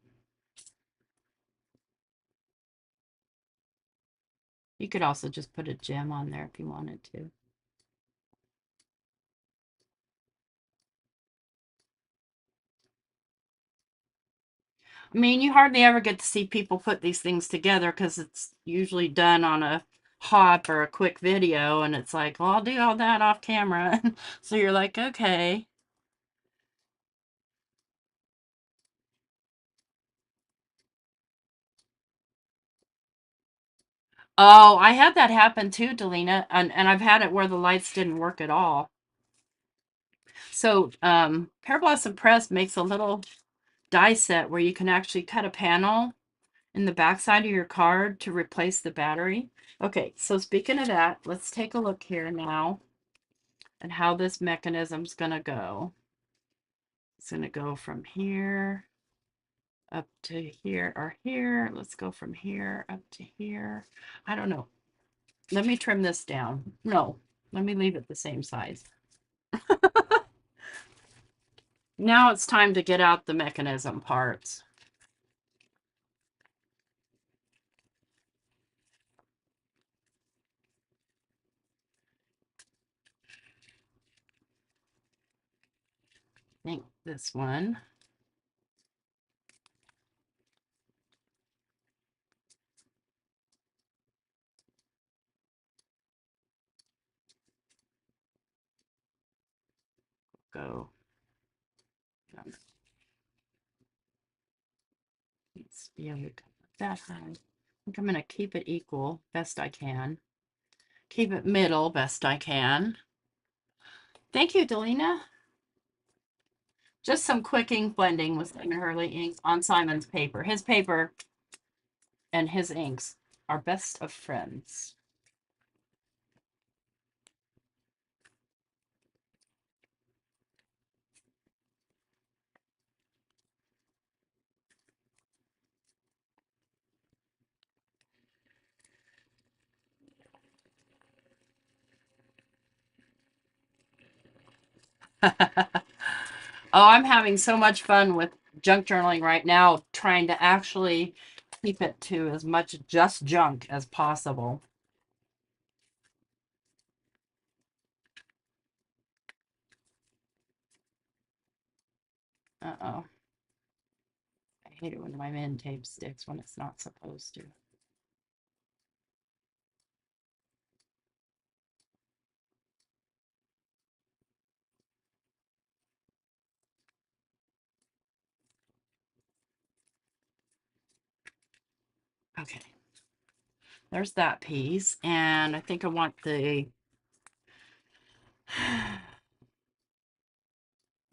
[SPEAKER 1] You could also just put a gem on there if you wanted to. I mean, you hardly ever get to see people put these things together because it's usually done on a hop or a quick video, and it's like, well, I'll do all that off camera. So you're like, okay. Oh, I had that happen too, Delina, and I've had it where the lights didn't work at all. So Pear Blossom Press makes a little die set where you can actually cut a panel in the backside of your card to replace the battery. Okay, so speaking of that, let's take a look here now at how this mechanism's going to go. It's going to go from here up to here or here. Let's go from here up to here. I don't know. Let me trim this down. No, let me leave it the same size. Now it's time to get out the mechanism parts. I think this one. Go. Let's be able to put that high. I think I'm going to keep it equal best I can. Keep it middle best I can. Thank you, Delina. Just some quick ink blending with Hurley Ink on Simon's paper. His paper and his inks are best of friends. Oh, I'm having so much fun with junk journaling right now, trying to actually keep it to as much just junk as possible. Uh-oh. I hate it when my min tape sticks when it's not supposed to. Okay. There's that piece. And I think I want the... I'm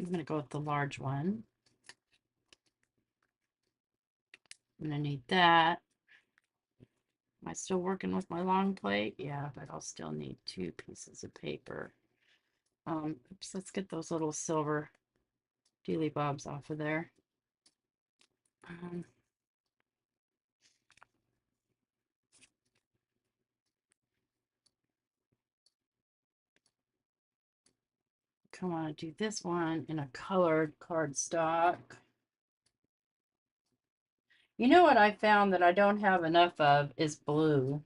[SPEAKER 1] going to go with the large one. I'm going to need that. Am I still working with my long plate? Yeah, but I'll still need 2 pieces of paper. Oops, let's get those little silver dealy bobs off of there. I want to do this one in a colored cardstock. You know what I found that I don't have enough of is blue.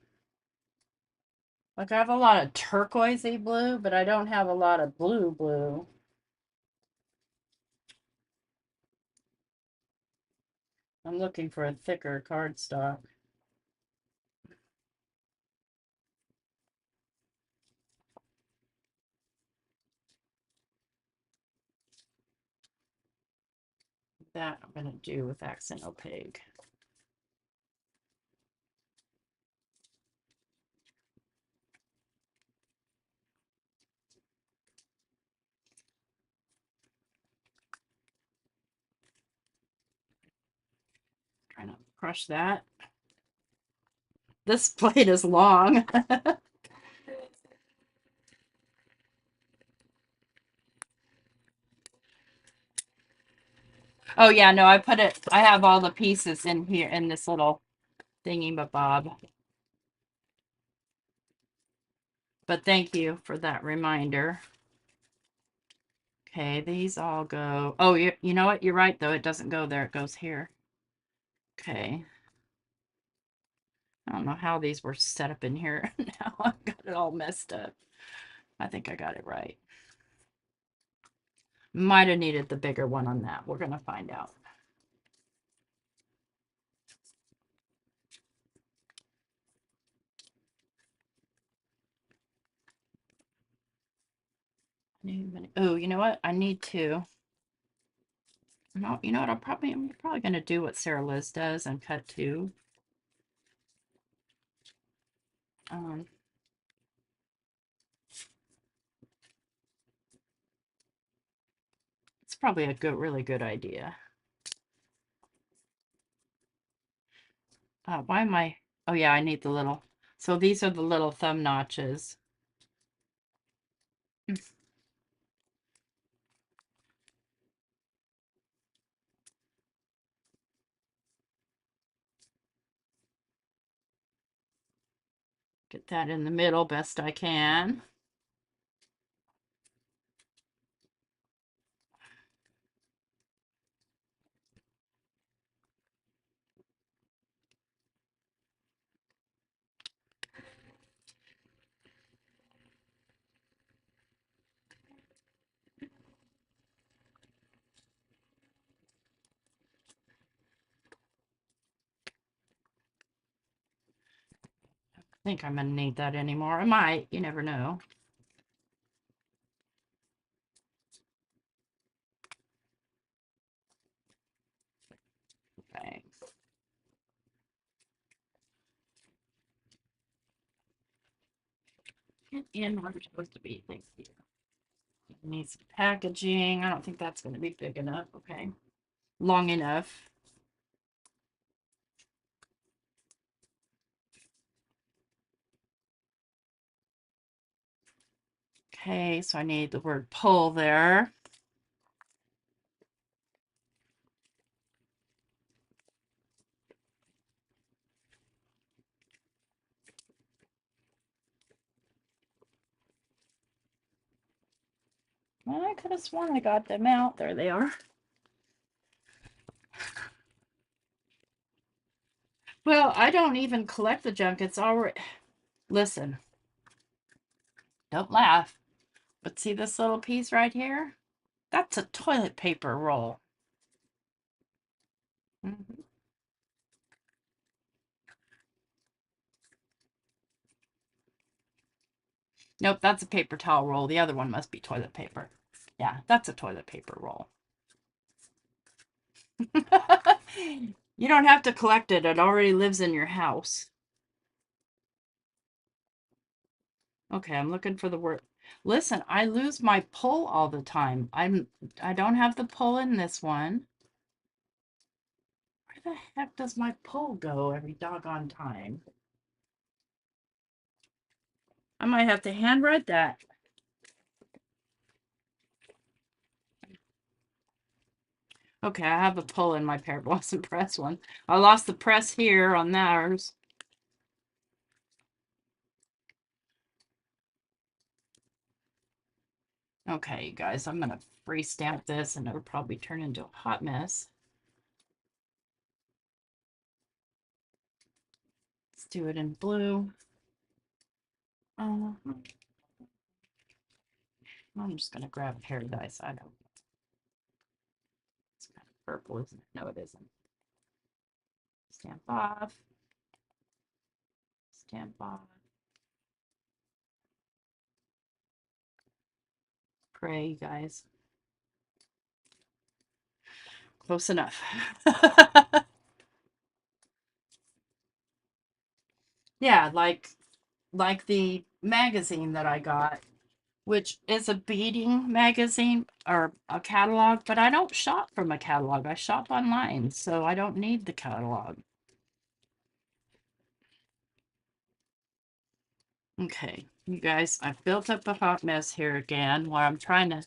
[SPEAKER 1] Like I have a lot of turquoisey blue, but I don't have a lot of blue. I'm looking for a thicker cardstock. That I'm going to do with accent opaque. Trying to crush that. This plate is long. Oh yeah, no, I have all the pieces in here in this little thingy-mabob. But thank you for that reminder. Okay, these all go. Oh, you know what? You're right, though. It doesn't go there. It goes here. Okay. I don't know how these were set up in here. Now I've got it all messed up. I think I got it right. Might have needed the bigger one on that. We're going to find out. Oh, you know what? I need to. No, you know what? I'm probably going to do what Sarah Liz does and cut 2. It's probably a really good idea. Why am I? Oh yeah, I need the little. So these are the little thumb notches. Get that in the middle best I can. I think I'm going to need that anymore. I might. You never know. Okay. Get in where it's supposed to be. Thank you. Need some packaging. I don't think that's going to be big enough. Okay. Long enough. Okay, so I need the word pull there. Well, I could have sworn I got them out. There they are. Well, I don't even collect the junk. It's already... Listen. Don't laugh. But see this little piece right here? That's a toilet paper roll. Mm-hmm. Nope, that's a paper towel roll. The other one must be toilet paper. Yeah, that's a toilet paper roll. You don't have to collect it. It already lives in your house. Okay, I'm looking for the word. Listen, I lose my pull all the time. I don't have the pull in this one. Where the heck does my pull go every doggone time? I might have to handwrite that. Okay, I have a pull in my Pear Blossom Press one. I lost the press here on theirs. Okay, you guys, I'm gonna free stamp this and it'll probably turn into a hot mess. Let's do it in blue. I'm just gonna grab Paradise. I don't. It's kind of purple, isn't it? No, it isn't. Stamp off. Stamp off. Pray, you guys. Close enough. Yeah, like the magazine that I got, which is a beading magazine or a catalog, but I don't shop from a catalog. I shop online, so I don't need the catalog. Okay, you guys, I've built up a hot mess here again. While I'm trying to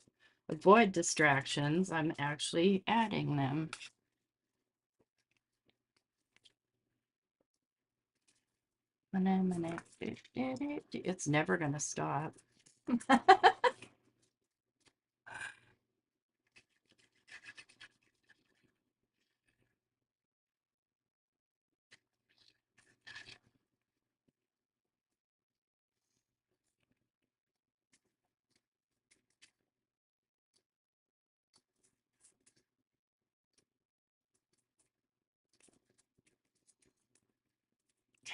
[SPEAKER 1] avoid distractions, I'm actually adding them. It's never going to stop.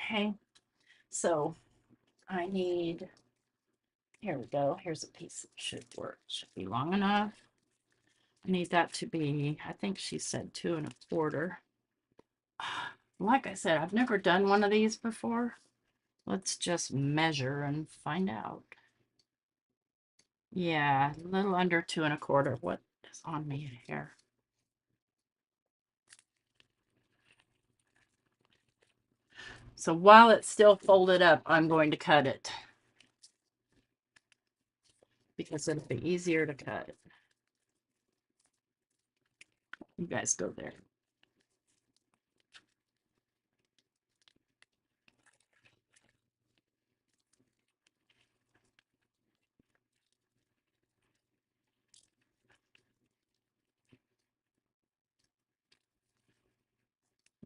[SPEAKER 1] Okay, so I need, here we go. Here's a piece that should work. Should be long enough. I need that to be, I think she said 2 1/4. Like I said, I've never done one of these before. Let's just measure and find out. Yeah, a little under 2 1/4. What is on me here? So while it's still folded up, I'm going to cut it because it'll be easier to cut. You guys go there.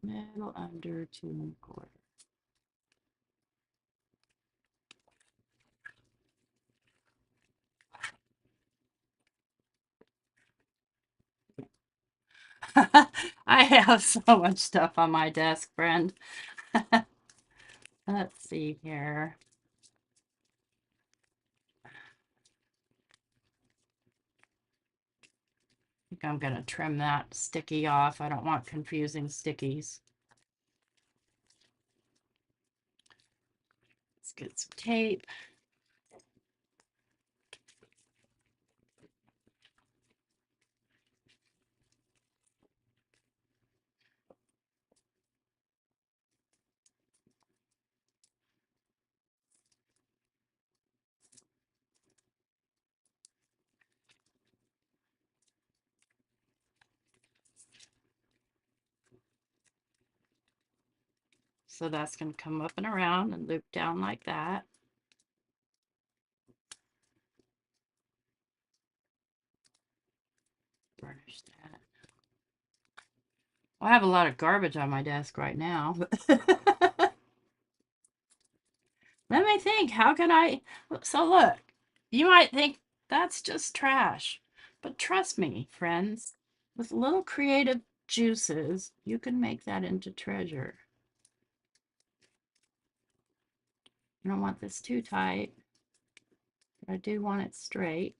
[SPEAKER 1] Middle under 2¼ I have so much stuff on my desk, friend. Let's see here. I think I'm going to trim that sticky off. I don't want confusing stickies. Let's get some tape. So that's going to come up and around and loop down like that. Burnish that. Well, I have a lot of garbage on my desk right now. Let me think, how can I? So look, you might think that's just trash, but trust me, friends, with little creative juices, you can make that into treasure. I don't want this too tight, but I do want it straight.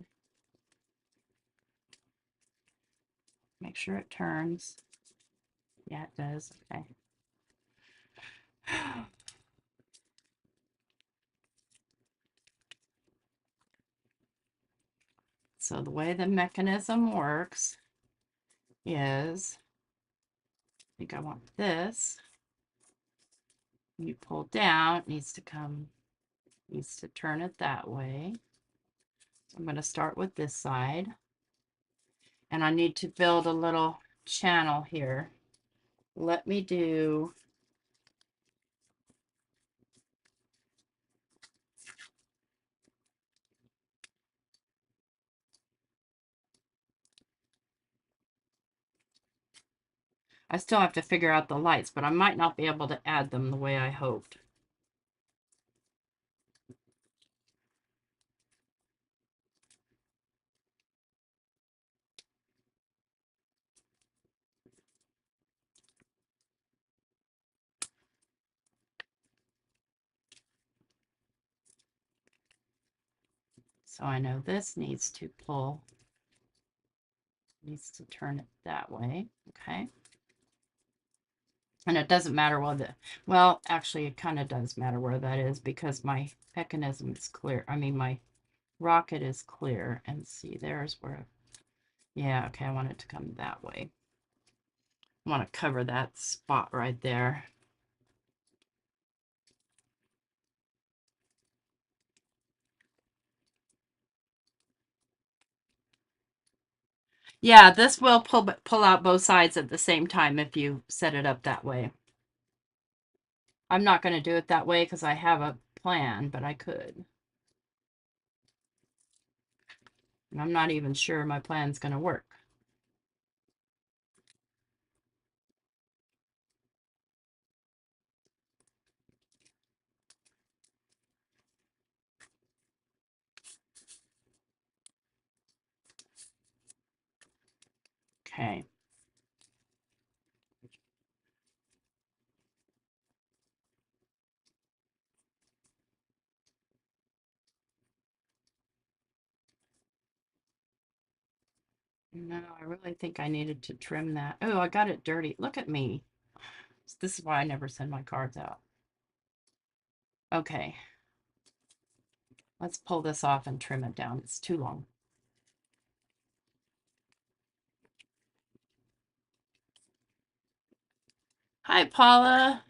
[SPEAKER 1] Make sure it turns. Yeah, it does. Okay. So the way the mechanism works is, I think I want this. You pull down, it needs to turn it that way. So I'm going to start with this side. And I need to build a little channel here. Let me do I still have to figure out the lights, but I might not be able to add them the way I hoped. So I know this needs to turn it that way. Okay. And it doesn't matter well, actually it kind of does matter where that is because my mechanism is clear. I mean, my rocket is clear. And see, there's where, yeah, okay, I want it to come that way. I want to cover that spot right there. Yeah, this will pull out both sides at the same time if you set it up that way. I'm not going to do it that way because I have a plan, but I could. And I'm not even sure my plan's going to work. Okay. No, I really think I needed to trim that. Oh, I got it dirty. Look at me. This is why I never send my cards out. Okay. Let's pull this off and trim it down. It's too long. Hi, Paula.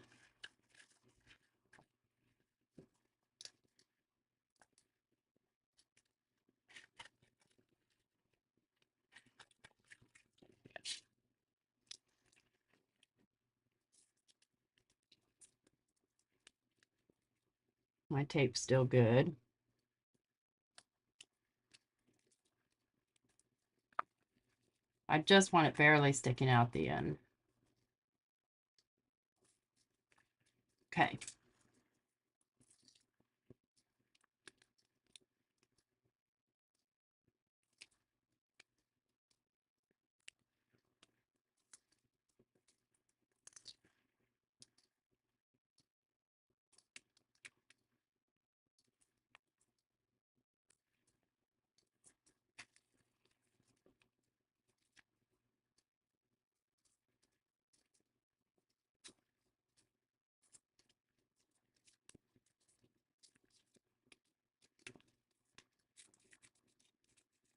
[SPEAKER 1] My tape's still good. I just want it barely sticking out the end. Okay.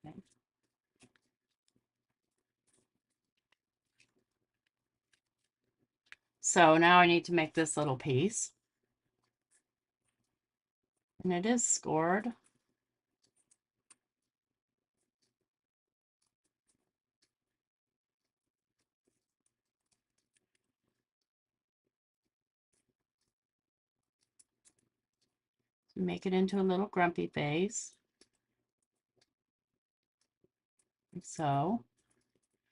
[SPEAKER 1] Okay. So now I need to make this little piece. And it is scored. Make it into a little grumpy face. Like so.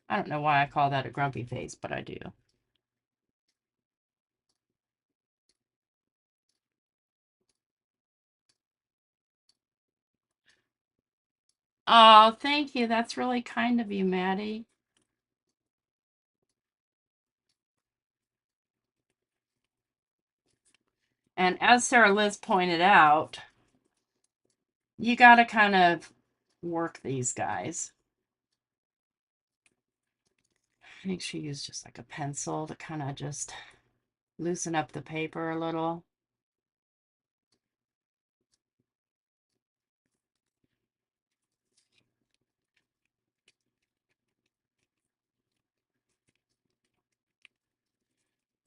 [SPEAKER 1] I don't know why I call that a grumpy face, but I do. Oh, thank you. That's really kind of you, Maddie. And as Sarah Liz pointed out, you got to kind of work these guys. I think she used just like a pencil to kind of just loosen up the paper a little.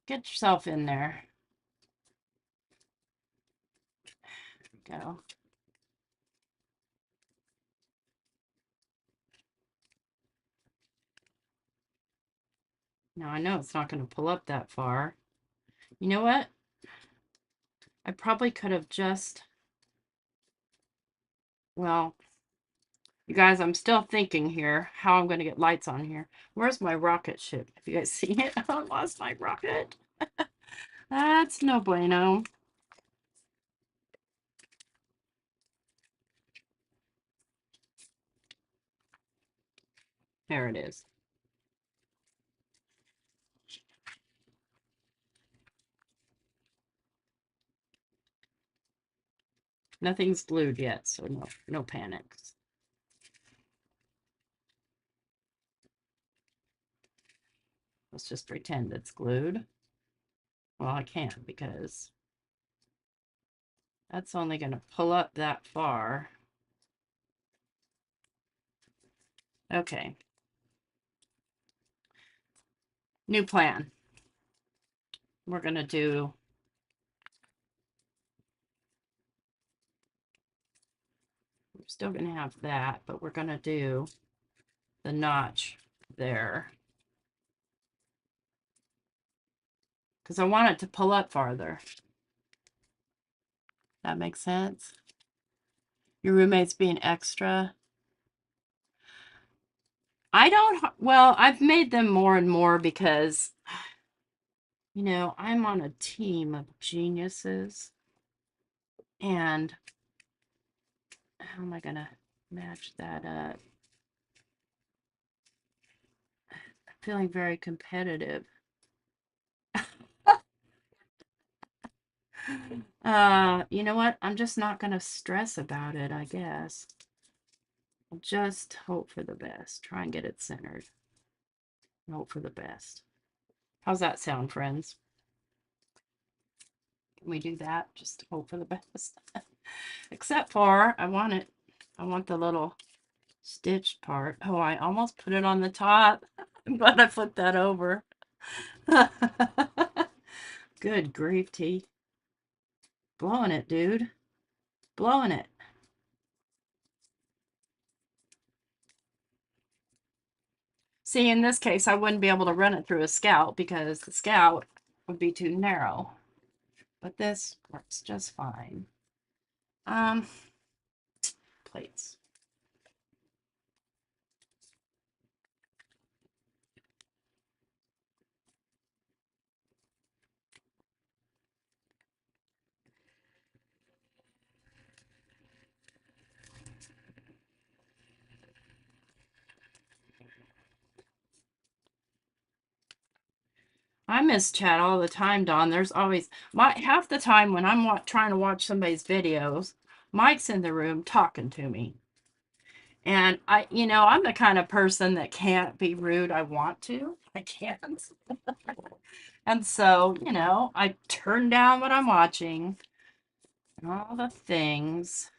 [SPEAKER 1] Get yourself in there. There we go. Now I know it's not going to pull up that far. You know what? I probably could have just, well, you guys, I'm still thinking here how I'm going to get lights on here. Where's my rocket ship? Have you guys seen it? I lost my rocket. That's no bueno. There it is. Nothing's glued yet, so no panics. Let's just pretend it's glued. Well, I can't because that's only going to pull up that far. Okay. New plan. We're going to do, we're still going to have that, but we're going to do the notch there. Because I want it to pull up farther. That makes sense? Your roommate's being extra. I don't, well, I've made them more and more because, you know, I'm on a team of geniuses. And how am I going to match that up? I'm feeling very competitive. You know what? I'm just not going to stress about it, I guess. I'll just hope for the best. Try and get it centered. And hope for the best. How's that sound, friends? Can we do that? Just hope for the best. Except for, I want the little stitched part. Oh, I almost put it on the top, but I flipped that over. Good grief, T. Blowing it, dude. Blowing it. See, in this case, I wouldn't be able to run it through a scout because the scout would be too narrow. But this works just fine. Plates. I miss chat all the time, Dawn. There's always half the time when I'm trying to watch somebody's videos, Mike's in the room talking to me. And I'm the kind of person that can't be rude. I want to. I can't. And so, I turn down what I'm watching and all the things.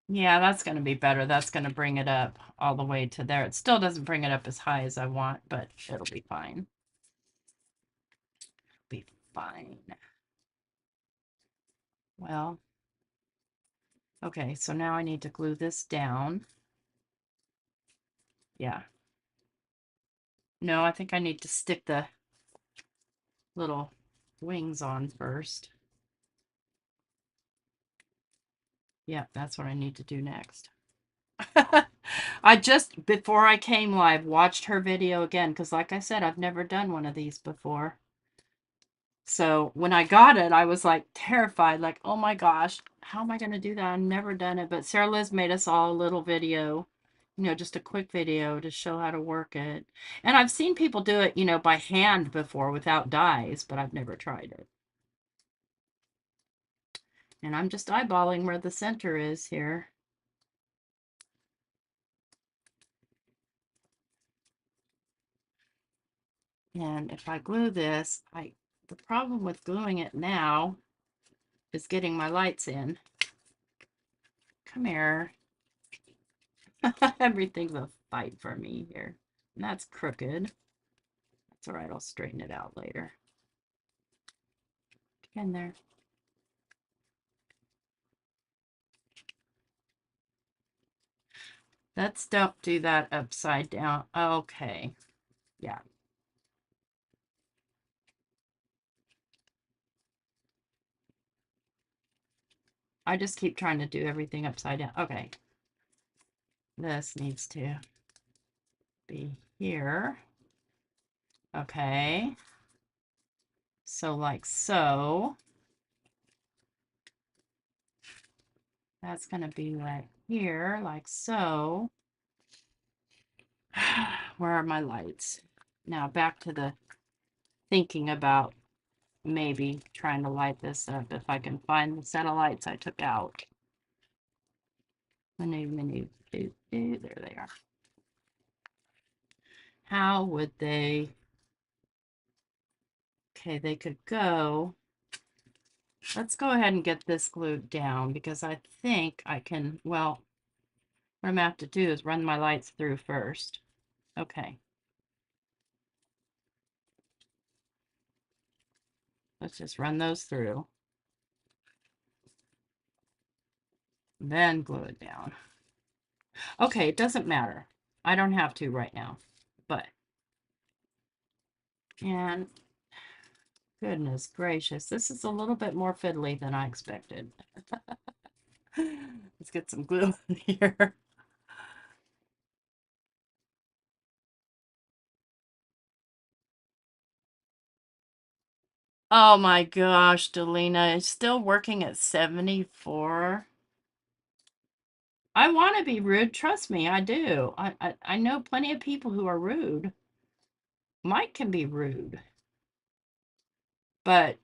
[SPEAKER 1] Yeah, that's going to be better. That's going to bring it up all the way to there. It still doesn't bring it up as high as I want, but it'll be fine. Be fine. Well, okay, so now I need to glue this down. Yeah. No, I think I need to stick the little wings on first. Yeah, that's what I need to do next. I just, before I came live, watched her video again, because like I said, I've never done one of these before. So when I got it, I was like terrified, like, oh my gosh, how am I going to do that? I've never done it. But Sarah Liz made us all a little video, just a quick video to show how to work it. And I've seen people do it, by hand before without dies, but I've never tried it. And I'm just eyeballing where the center is here. And if I glue this, the problem with gluing it now is getting my lights in. Come here. Everything's a fight for me here. And that's crooked. That's all right. I'll straighten it out later. Get in there. Let's don't do that upside down. Okay. Yeah. I just keep trying to do everything upside down. Okay. This needs to be here. Okay. So like so. That's going to be right here, like so. Where are my lights? Now back to the thinking about maybe trying to light this up if I can find the set of lights I took out. Menu, there they are. How would they? Okay, they could go. Let's go ahead and get this glued down because I think I can, well, what I'm going to have to do is run my lights through first. Okay. Let's just run those through. Then glue it down. Okay, it doesn't matter. I don't have to right now, but, and goodness gracious, this is a little bit more fiddly than I expected. Let's get some glue in here. Oh my gosh, Delina is still working at 74. I want to be rude. Trust me, I do. I know plenty of people who are rude. Mike can be rude, but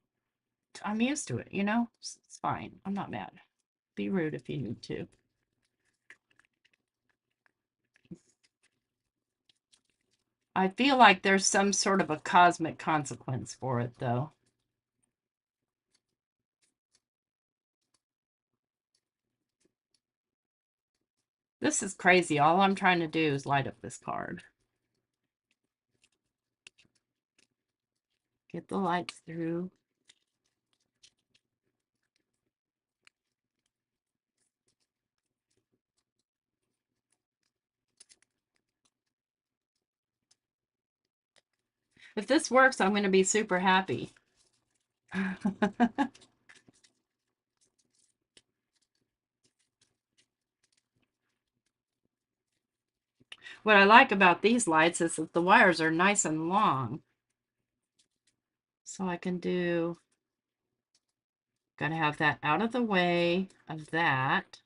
[SPEAKER 1] I'm used to it, It's fine. I'm not mad. Be rude if you need to. I feel like there's some sort of a cosmic consequence for it, though. This is crazy. All I'm trying to do is light up this card. Get the lights through. If this works, I'm going to be super happy. What I like about these lights is that the wires are nice and long. So I can do, gotta have that out of the way of that.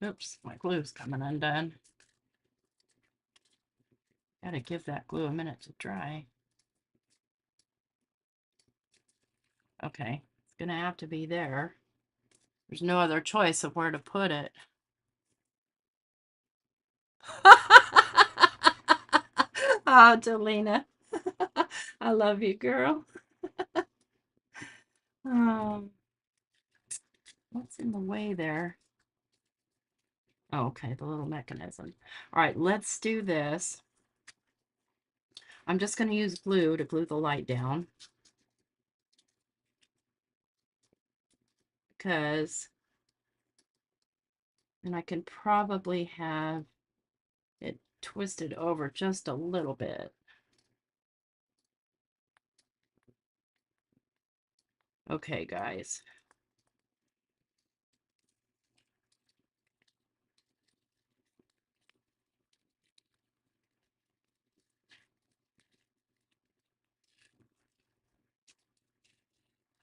[SPEAKER 1] Oops, my glue's coming undone. Gotta give that glue a minute to dry. Okay, it's gonna have to be there. There's no other choice of where to put it. Oh, Delina. I love you, girl. Um, what's in the way there? Oh, okay, the little mechanism. All right, let's do this. I'm just going to use glue to glue the light down. Because then I can probably have it twisted over just a little bit. Okay, guys.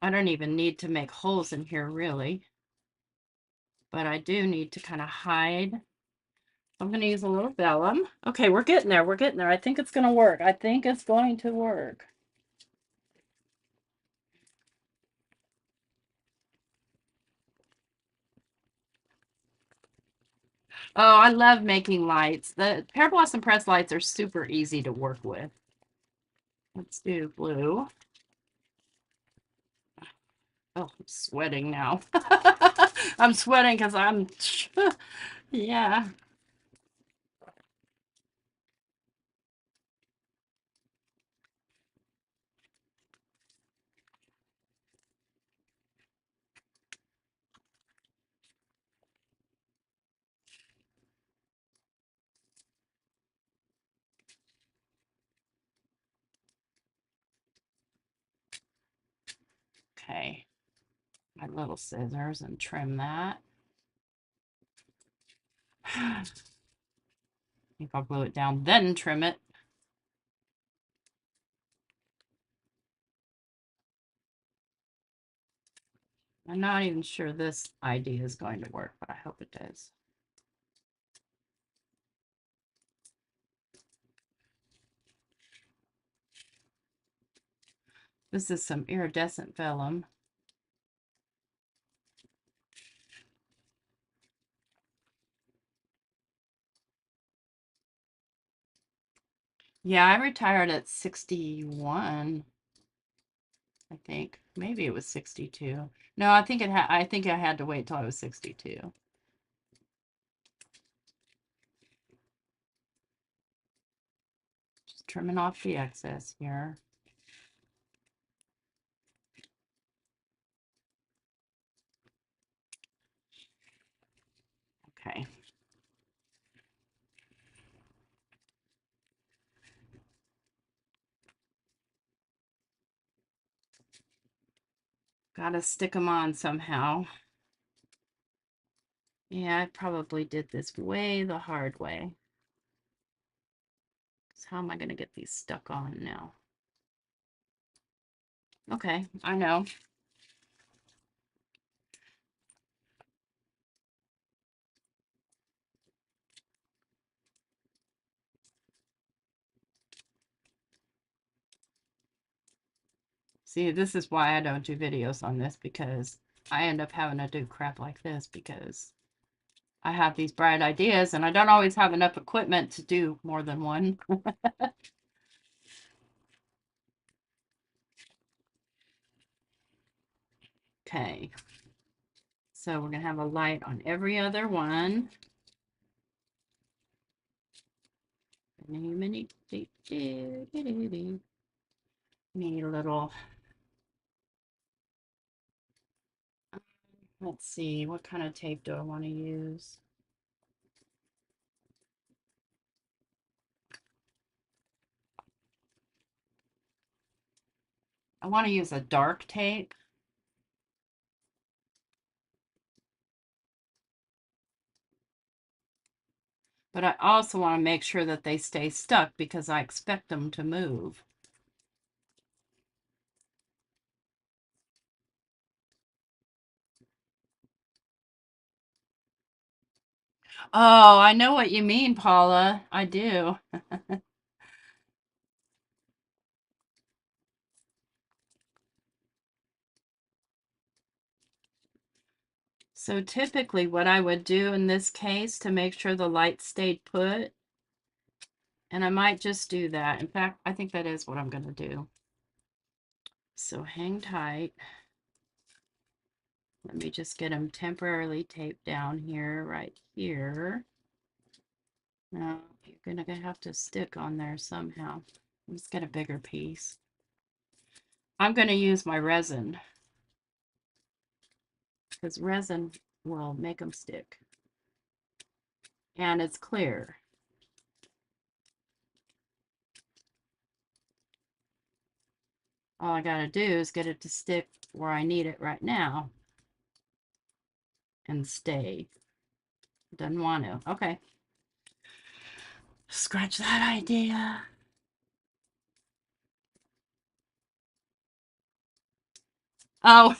[SPEAKER 1] I don't even need to make holes in here, really. But I do need to kind of hide. I'm going to use a little vellum. Okay, we're getting there. We're getting there. I think it's going to work. I think it's going to work. Oh, I love making lights. The Pear Blossom Press lights are super easy to work with. Let's do blue. Oh, I'm sweating now. I'm sweating because I'm, yeah. Okay. My little scissors and trim that. I think I'll glue it down, then trim it. I'm not even sure this idea is going to work, but I hope it does. This is some iridescent vellum. Yeah, I retired at 61. I think maybe it was 62. No, I think I had to wait till I was 62. Just trimming off the excess here. Okay. Gotta stick them on somehow. Yeah, I probably did this way the hard way. So how am I going to get these stuck on now? Okay, I know. See, this is why I don't do videos on this, because I end up having to do crap like this because I have these bright ideas and I don't always have enough equipment to do more than one. Okay. So we're going to have a light on every other one. Need a little, let's see, what kind of tape do I want to use? I want to use a dark tape. But I also want to make sure that they stay stuck because I expect them to move. Oh, I know what you mean, Paula. I do. So typically what I would do in this case to make sure the light stayed put, and I might just do that. In fact, I think that is what I'm going to do. So hang tight. Let me just get them temporarily taped down here, right here. Now, you're going to have to stick on there somehow. Let's get a bigger piece. I'm going to use my resin, because resin will make them stick. And it's clear. All I got to do is get it to stick where I need it right now. And stay. Doesn't want to. Okay. Scratch that idea. Oh,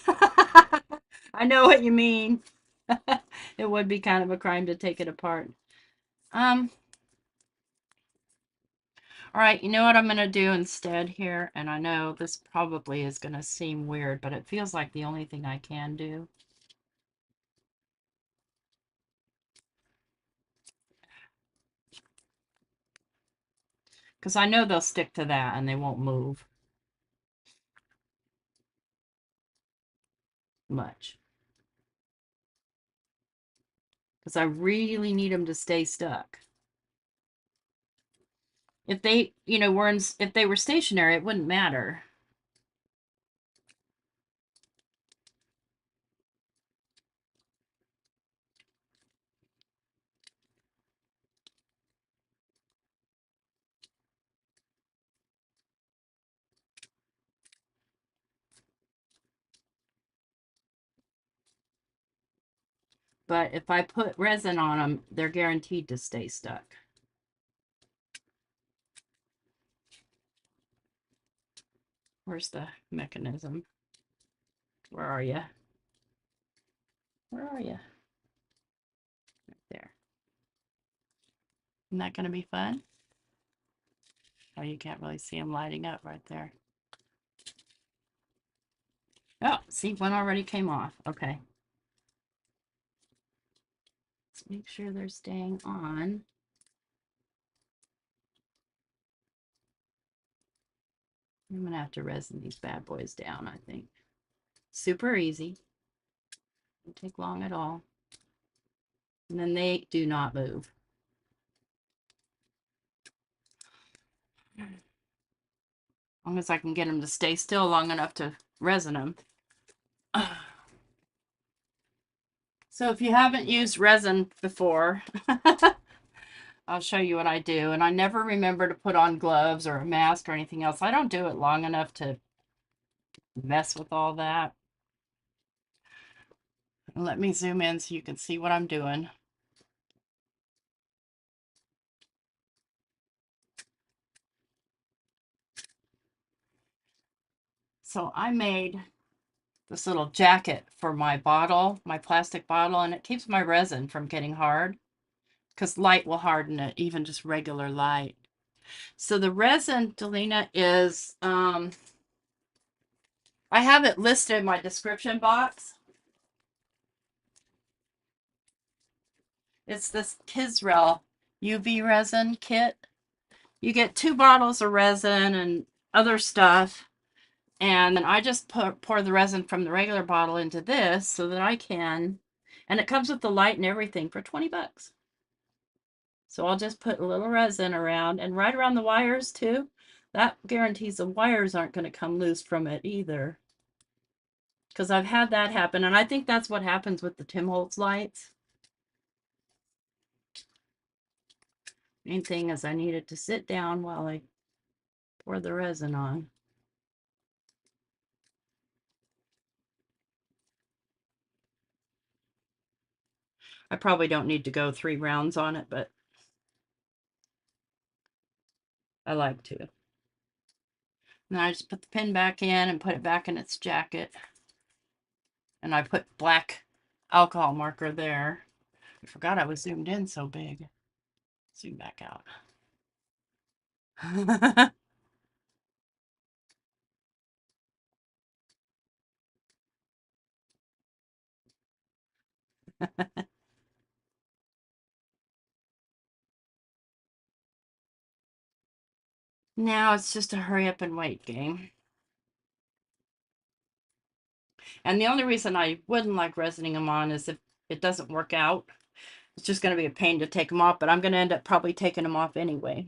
[SPEAKER 1] I know what you mean. It would be kind of a crime to take it apart. Um, all right, you know what I'm going to do instead here? And I know this probably is going to seem weird, but it feels like the only thing I can do. Because I know they'll stick to that and they won't move much. Because I really need them to stay stuck. If they, were if they were stationary, it wouldn't matter. But if I put resin on them, they're guaranteed to stay stuck. Where's the mechanism? Where are you? Where are you? Right there. Isn't that going to be fun? Oh, you can't really see them lighting up right there. Oh, see, one already came off. Okay. Let's make sure they're staying on. I'm going to have to resin these bad boys down, I think. Super easy. Don't take long at all. And then they do not move. As long as I can get them to stay still long enough to resin them. So if you haven't used resin before, I'll show you what I do. And I never remember to put on gloves or a mask or anything else. I don't do it long enough to mess with all that. And let me zoom in so you can see what I'm doing. So I made this little jacket for my bottle, my plastic bottle, and it keeps my resin from getting hard because light will harden it, even just regular light. So the resin, Delina, is, I have it listed in my description box. It's this Kisrel UV resin kit. You get 2 bottles of resin and other stuff. And then I just pour the resin from the regular bottle into this so that I can, and it comes with the light and everything for 20 bucks. So I'll just put a little resin around and right around the wires too. That guarantees the wires aren't going to come loose from it either. Because I've had that happen, and I think that's what happens with the Tim Holtz lights. Main thing is I needed to sit down while I pour the resin on. I probably don't need to go 3 rounds on it, but I like to. Then I just put the pin back in and put it back in its jacket. And I put black alcohol marker there. I forgot I was zoomed in so big. Zoom back out. Now it's just a hurry up and wait game. And the only reason I wouldn't like resining them on is if it doesn't work out. It's just going to be a pain to take them off, but I'm going to end up probably taking them off anyway.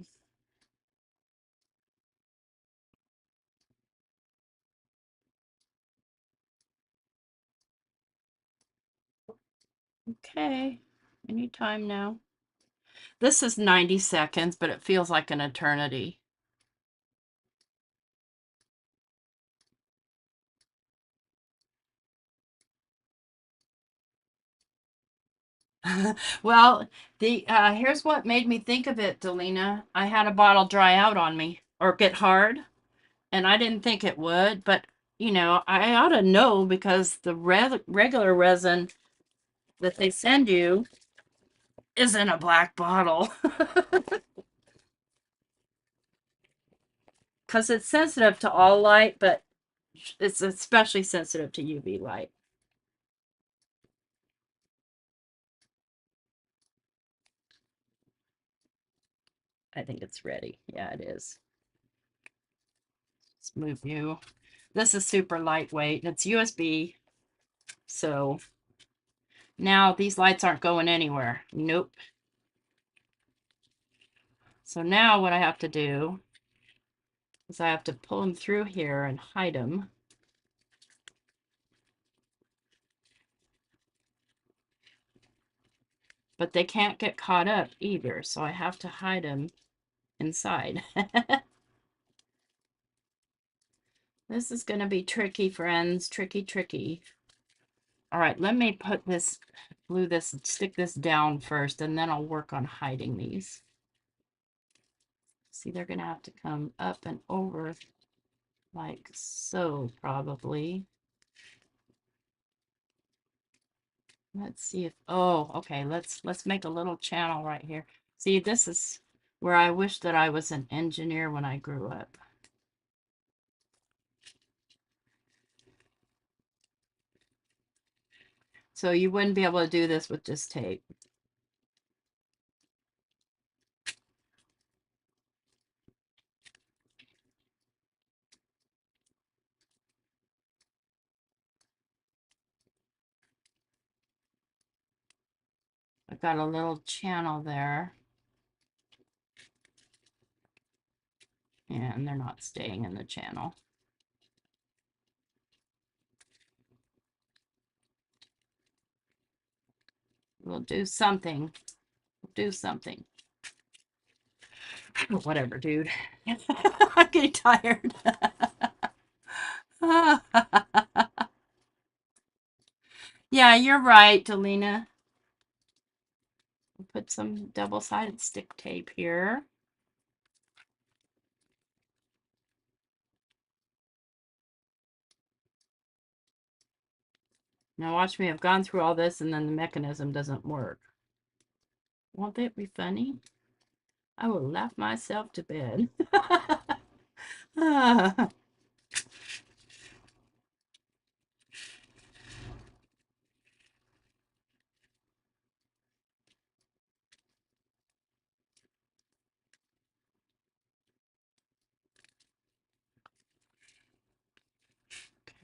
[SPEAKER 1] Okay, anytime now. This is 90 seconds, but it feels like an eternity. Well, the here's what made me think of it, Delina. I had a bottle dry out on me or get hard, and I didn't think it would, but you know, I ought to know because the regular resin that they send you is in a black bottle. Because it's sensitive to all light, but it's especially sensitive to UV light. I think it's ready. Yeah, it is. Let's move you. This is super lightweight. It's USB. So now these lights aren't going anywhere. Nope. So now what I have to do is I have to pull them through here and hide them. But they can't get caught up either. So I have to hide them inside. This is going to be tricky, friends. Tricky, tricky. All right, let me put this, glue this, stick this down first, and then I'll work on hiding these. See, they're going to have to come up and over like so, probably. Let's see if, oh, okay, let's make a little channel right here. See, this is where I wish that I was an engineer when I grew up. So you wouldn't be able to do this with just tape. I've got a little channel there. And they're not staying in the channel. We'll do something. We'll do something. Whatever, dude. I'm getting tired. Yeah, you're right, Delina. We'll put some double-sided stick tape here. Now watch me. I've gone through all this and then the mechanism doesn't work. Won't that be funny? I will laugh myself to bed.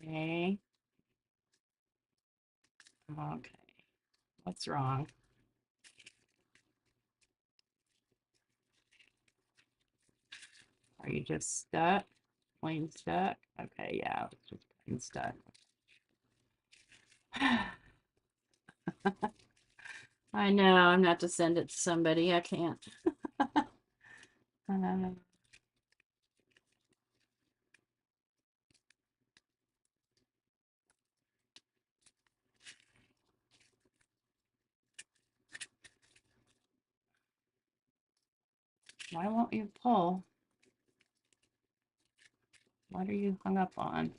[SPEAKER 1] Okay. Okay. What's wrong? Are you just stuck? Plain stuck? Okay, yeah, it's just plain stuck. I know, I'm not to send it to somebody. I can't. Why won't you pull? What are you hung up on?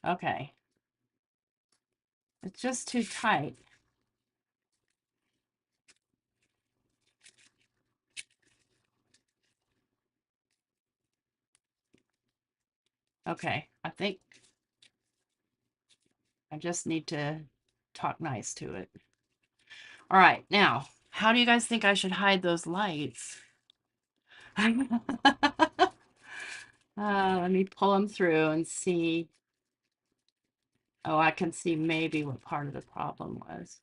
[SPEAKER 1] Okay. It's just too tight. Okay, I think I just need to talk nice to it. All right, now, how do you guys think I should hide those lights? Let me pull them through and see. Oh, I can see maybe what part of the problem was.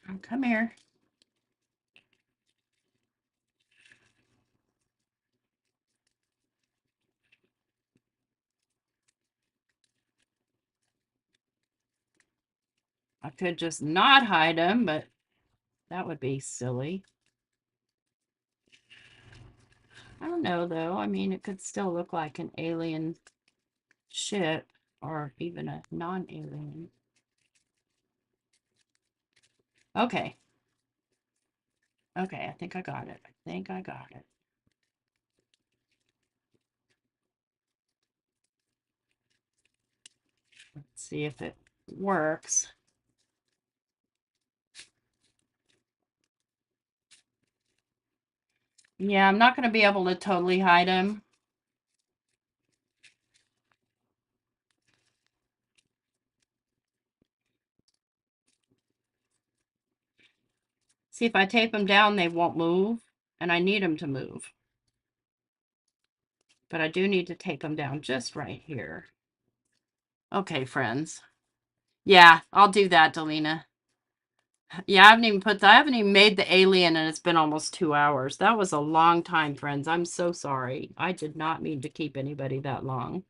[SPEAKER 1] Oh, come here. I could just not hide them, but that would be silly. I don't know, though. I mean, it could still look like an alien ship or even a non-alien. Okay. Okay, I think I got it. I think I got it. Let's see if it works. Yeah, I'm not going to be able to totally hide them. See, if I tape them down, they won't move, and I need them to move. But I do need to tape them down just right here. Okay, friends. Yeah, I'll do that, Delina. Yeah, I haven't even made the alien, and it's been almost 2 hours. That was a long time, friends. I'm so sorry. I did not mean to keep anybody that long.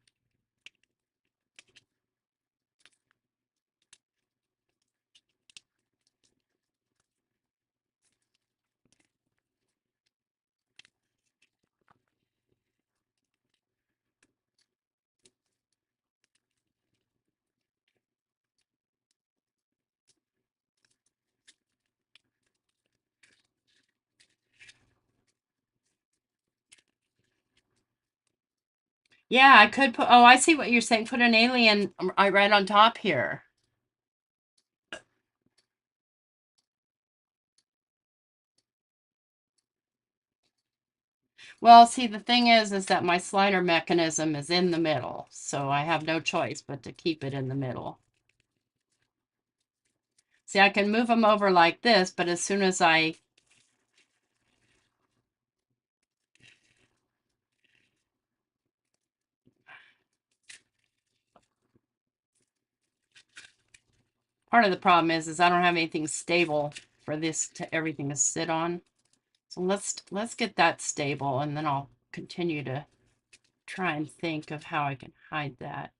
[SPEAKER 1] Yeah, I could put, oh, I see what you're saying. Put an alien right on top here. Well, see, the thing is that my slider mechanism is in the middle, so I have no choice but to keep it in the middle. See, I can move them over like this, but as soon as I part of the problem is I don't have anything stable for this to everything to sit on. So let's get that stable, and then I'll continue to try and think of how I can hide that.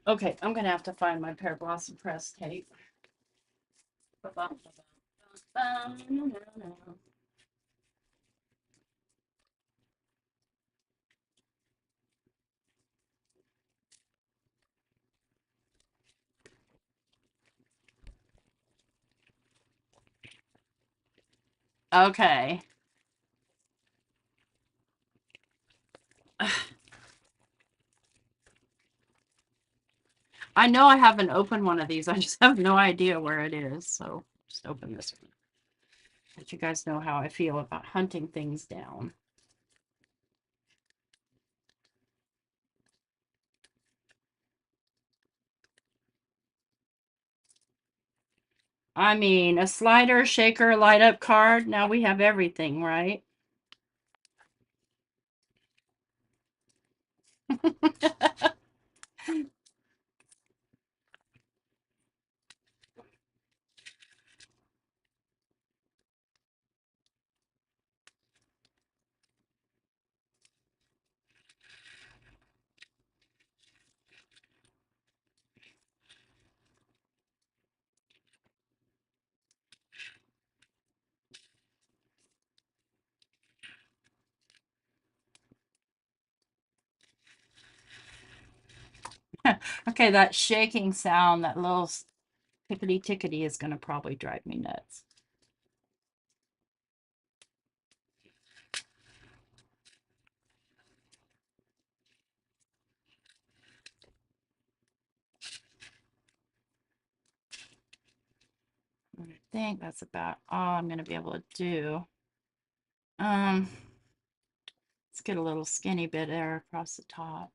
[SPEAKER 1] Okay, I'm gonna have to find my Pear Blossom Press tape. Okay. I know I haven't opened one of these. I just have no idea where it is. So just open this one. Let you guys know how I feel about hunting things down. I mean, a slider, shaker, light up card. Now we have everything, right? Okay, that shaking sound, that little tickety tickety is going to probably drive me nuts. I think that's about all I'm going to be able to do. Let's get a little skinny bit there across the top.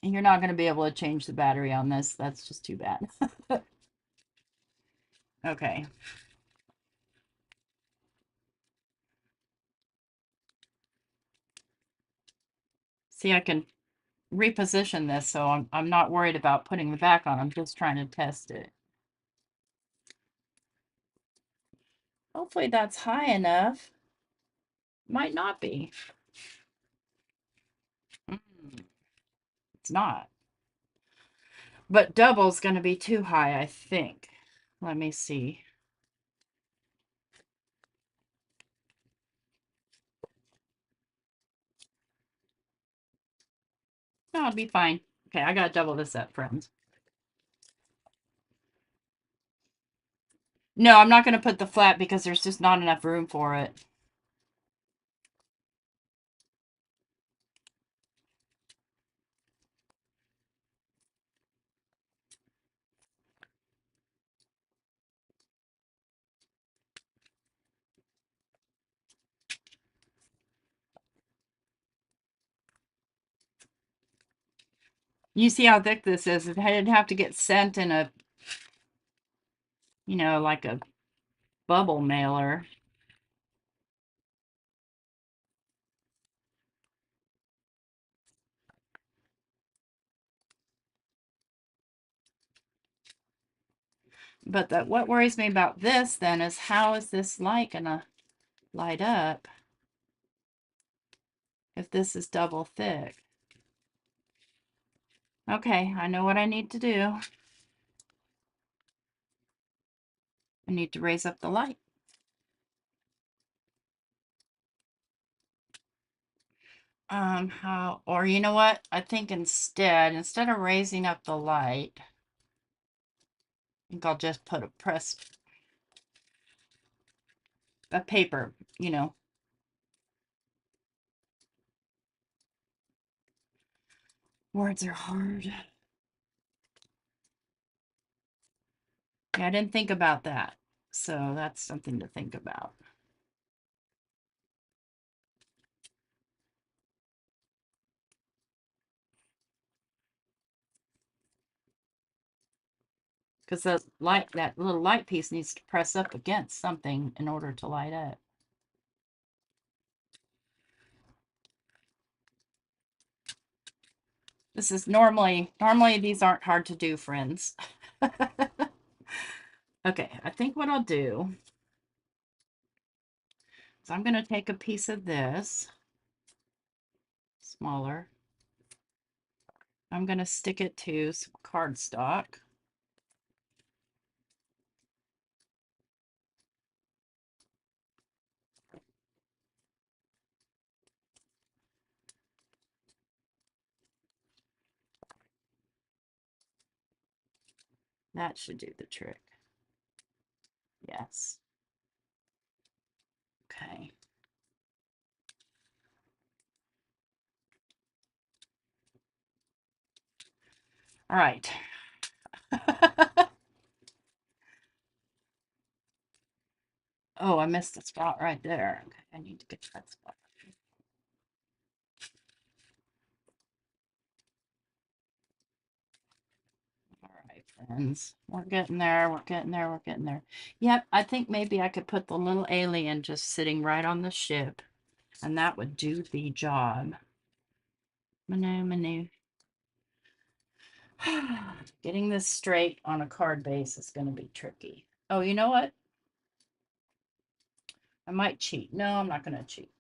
[SPEAKER 1] And you're not going to be able to change the battery on this. That's just too bad. Okay. See, I can reposition this, so I'm not worried about putting the back on. I'm just trying to test it. Hopefully that's high enough. Might not be. It's not. But double's going to be too high, I think. Let me see. No, it'll be fine. Okay, I gotta double this up, friends. No, I'm not gonna put the flat because there's just not enough room for it. You see how thick this is? It didn't have to get sent in a, like a bubble mailer. But what worries me about this then is how is this light gonna light up if this is double thick? Okay, I know what I need to do. I need to raise up the light. Or you know what? I think instead of raising up the light, I think I'll just put a paper, Words are hard. Yeah, I didn't think about that. So that's something to think about. Because that little light piece needs to press up against something in order to light up. This is normally these aren't hard to do, friends. Okay, I think what I'll do is I'm going to take a piece of this, smaller. I'm going to stick it to some cardstock. That should do the trick. Yes. Okay. All right. Oh, I missed a spot right there. Okay, I need to get that spot. All right, friends. We're getting there. We're getting there. We're getting there. Yep, I think maybe I could put the little alien just sitting right on the ship, and that would do the job. Manu. Getting this straight on a card base is going to be tricky. Oh, you know what? I might cheat. No, I'm not going to cheat.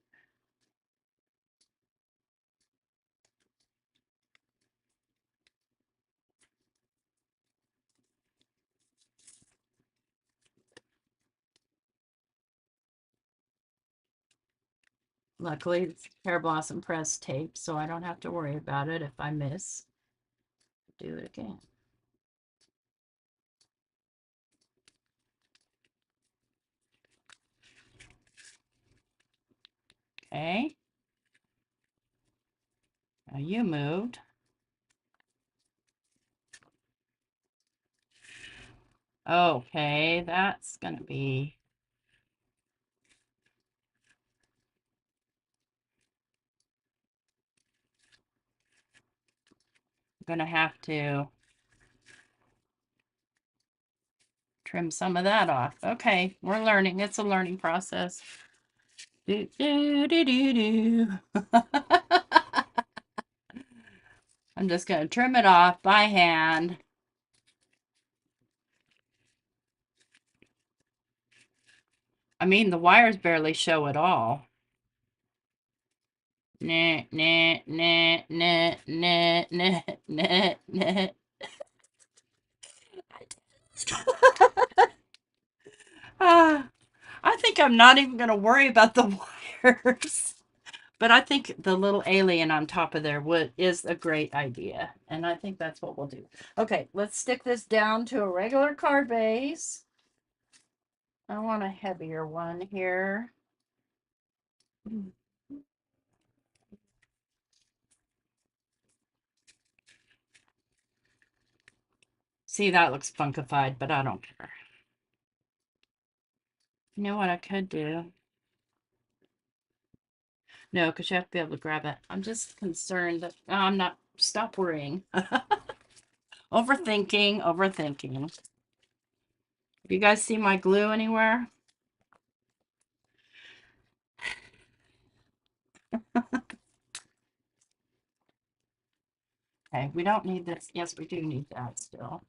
[SPEAKER 1] Luckily, it's Pear Blossom Press tape, so I don't have to worry about it if I miss. Do it again. Okay. Now you moved. Okay, that's going to be... I'm going to have to trim some of that off. Okay, we're learning. It's a learning process. Do, do, do, do, do. I'm just going to trim it off by hand. I mean, the wires barely show at all. Nah, nah, nah, nah, nah, nah, nah, nah. I think I'm not even going to worry about the wires. But I think the little alien on top of there is a great idea. And I think that's what we'll do. Okay, let's stick this down to a regular card base. I want a heavier one here. See, that looks funkified, but I don't care. You know what I could do? No, because you have to be able to grab it. I'm just concerned that I'm not. Stop worrying. Overthinking, overthinking. You guys see my glue anywhere? Okay, we don't need this. Yes, we do need that still.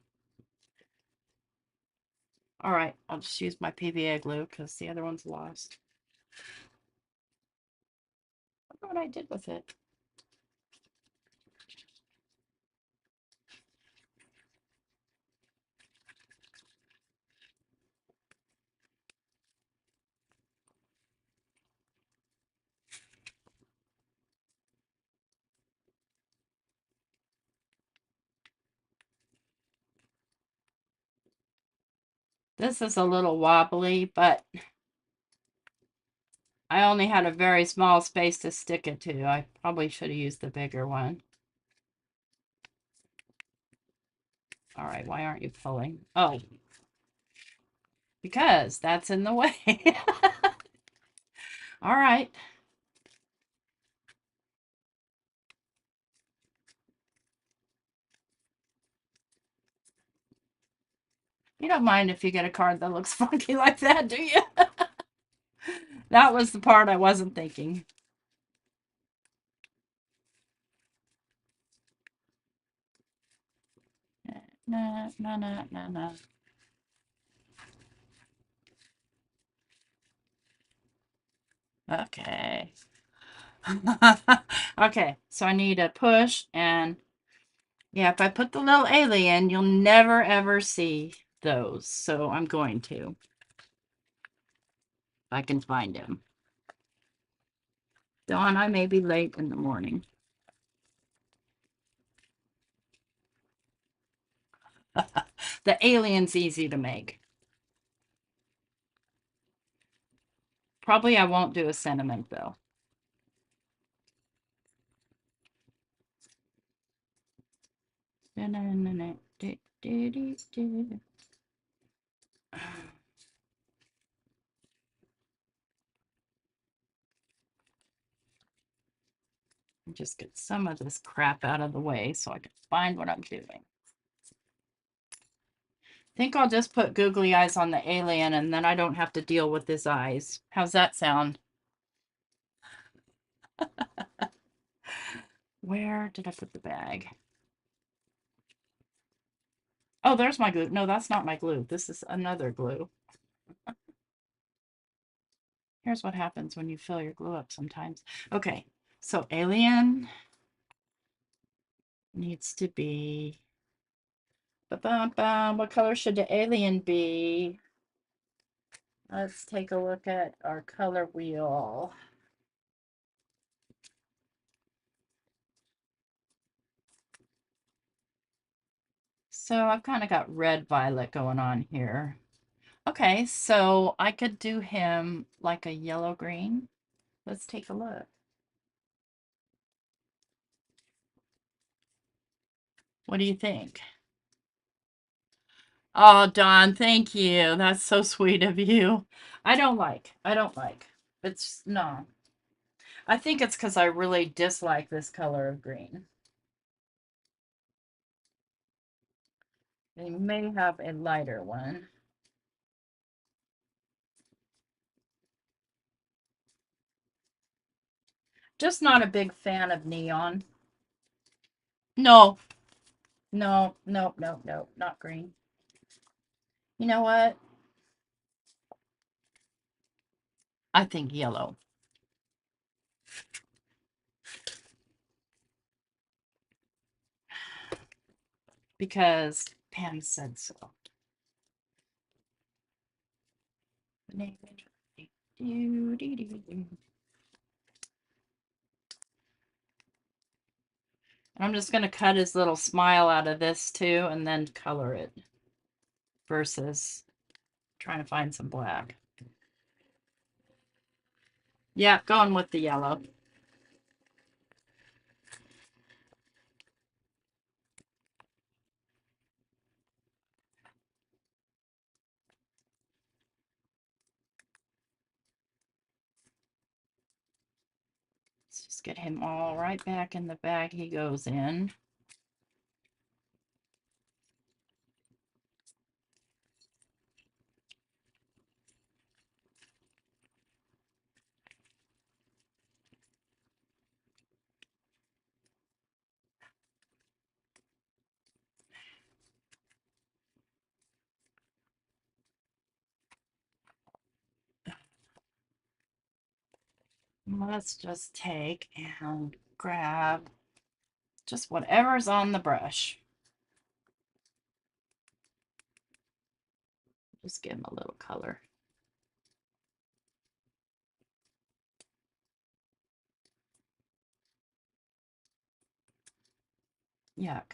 [SPEAKER 1] All right, I'll just use my PVA glue because the other one's lost. I wonder what I did with it. This is a little wobbly, but I only had a very small space to stick it to. I probably should have used the bigger one. All right, why aren't you pulling? Oh, because that's in the way. All right. You don't mind if you get a card that looks funky like that, do you? That was the part I wasn't thinking. No, no, no, no, no. Okay. Okay, so I need a push, and yeah, if I put the little alien, you'll never ever see those. So I'm going to, if I can find him. Dawn, I may be late in the morning. The alien's easy to make. Probably I won't do a sentiment though. Just get some of this crap out of the way so I can find what I'm doing. I think I'll just put googly eyes on the alien and then I don't have to deal with his eyes. How's that sound? Where did I put the bag? Oh, there's my glue. No, that's not my glue. This is another glue. Here's what happens when you fill your glue up sometimes. Okay, so alien needs to be... Ba-bum-bum. What color should the alien be? Let's take a look at our color wheel. So I've kind of got red violet going on here. Okay, so I could do him like a yellow green. Let's take a look. What do you think? Oh, Dawn, thank you. That's so sweet of you. I don't like. It's no. I think it's because I really dislike this color of green. They may have a lighter one. Just not a big fan of neon. No, no, no, no, no, not green. You know what? I think yellow. Because Pam said so. I'm just going to cut his little smile out of this too and then color it versus trying to find some black. Yeah, going with the yellow. Let's just get him all right back in the bag he goes in. Let's just take and grab just whatever's on the brush. Just give him a little color. Yuck.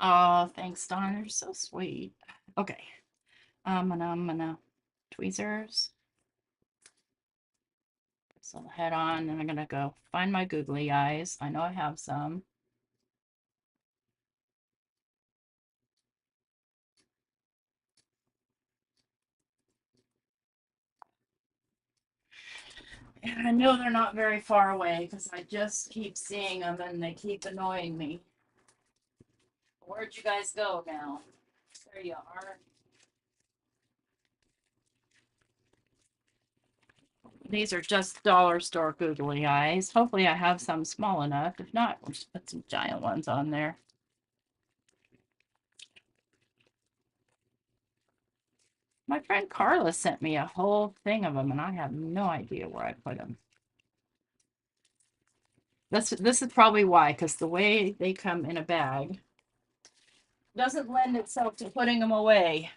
[SPEAKER 1] Oh, thanks, Dawn. You're so sweet. Okay. I'm gonna tweezers. So the head on, and I'm gonna go find my googly eyes. I know I have some. And I know they're not very far away because I just keep seeing them and they keep annoying me. Where'd you guys go now? There you are. These are just dollar store googly eyes. Hopefully I have some small enough. If not, we'll just put some giant ones on there. My friend Carla sent me a whole thing of them and I have no idea where I put them. This is probably why, because the way they come in a bag doesn't lend itself to putting them away.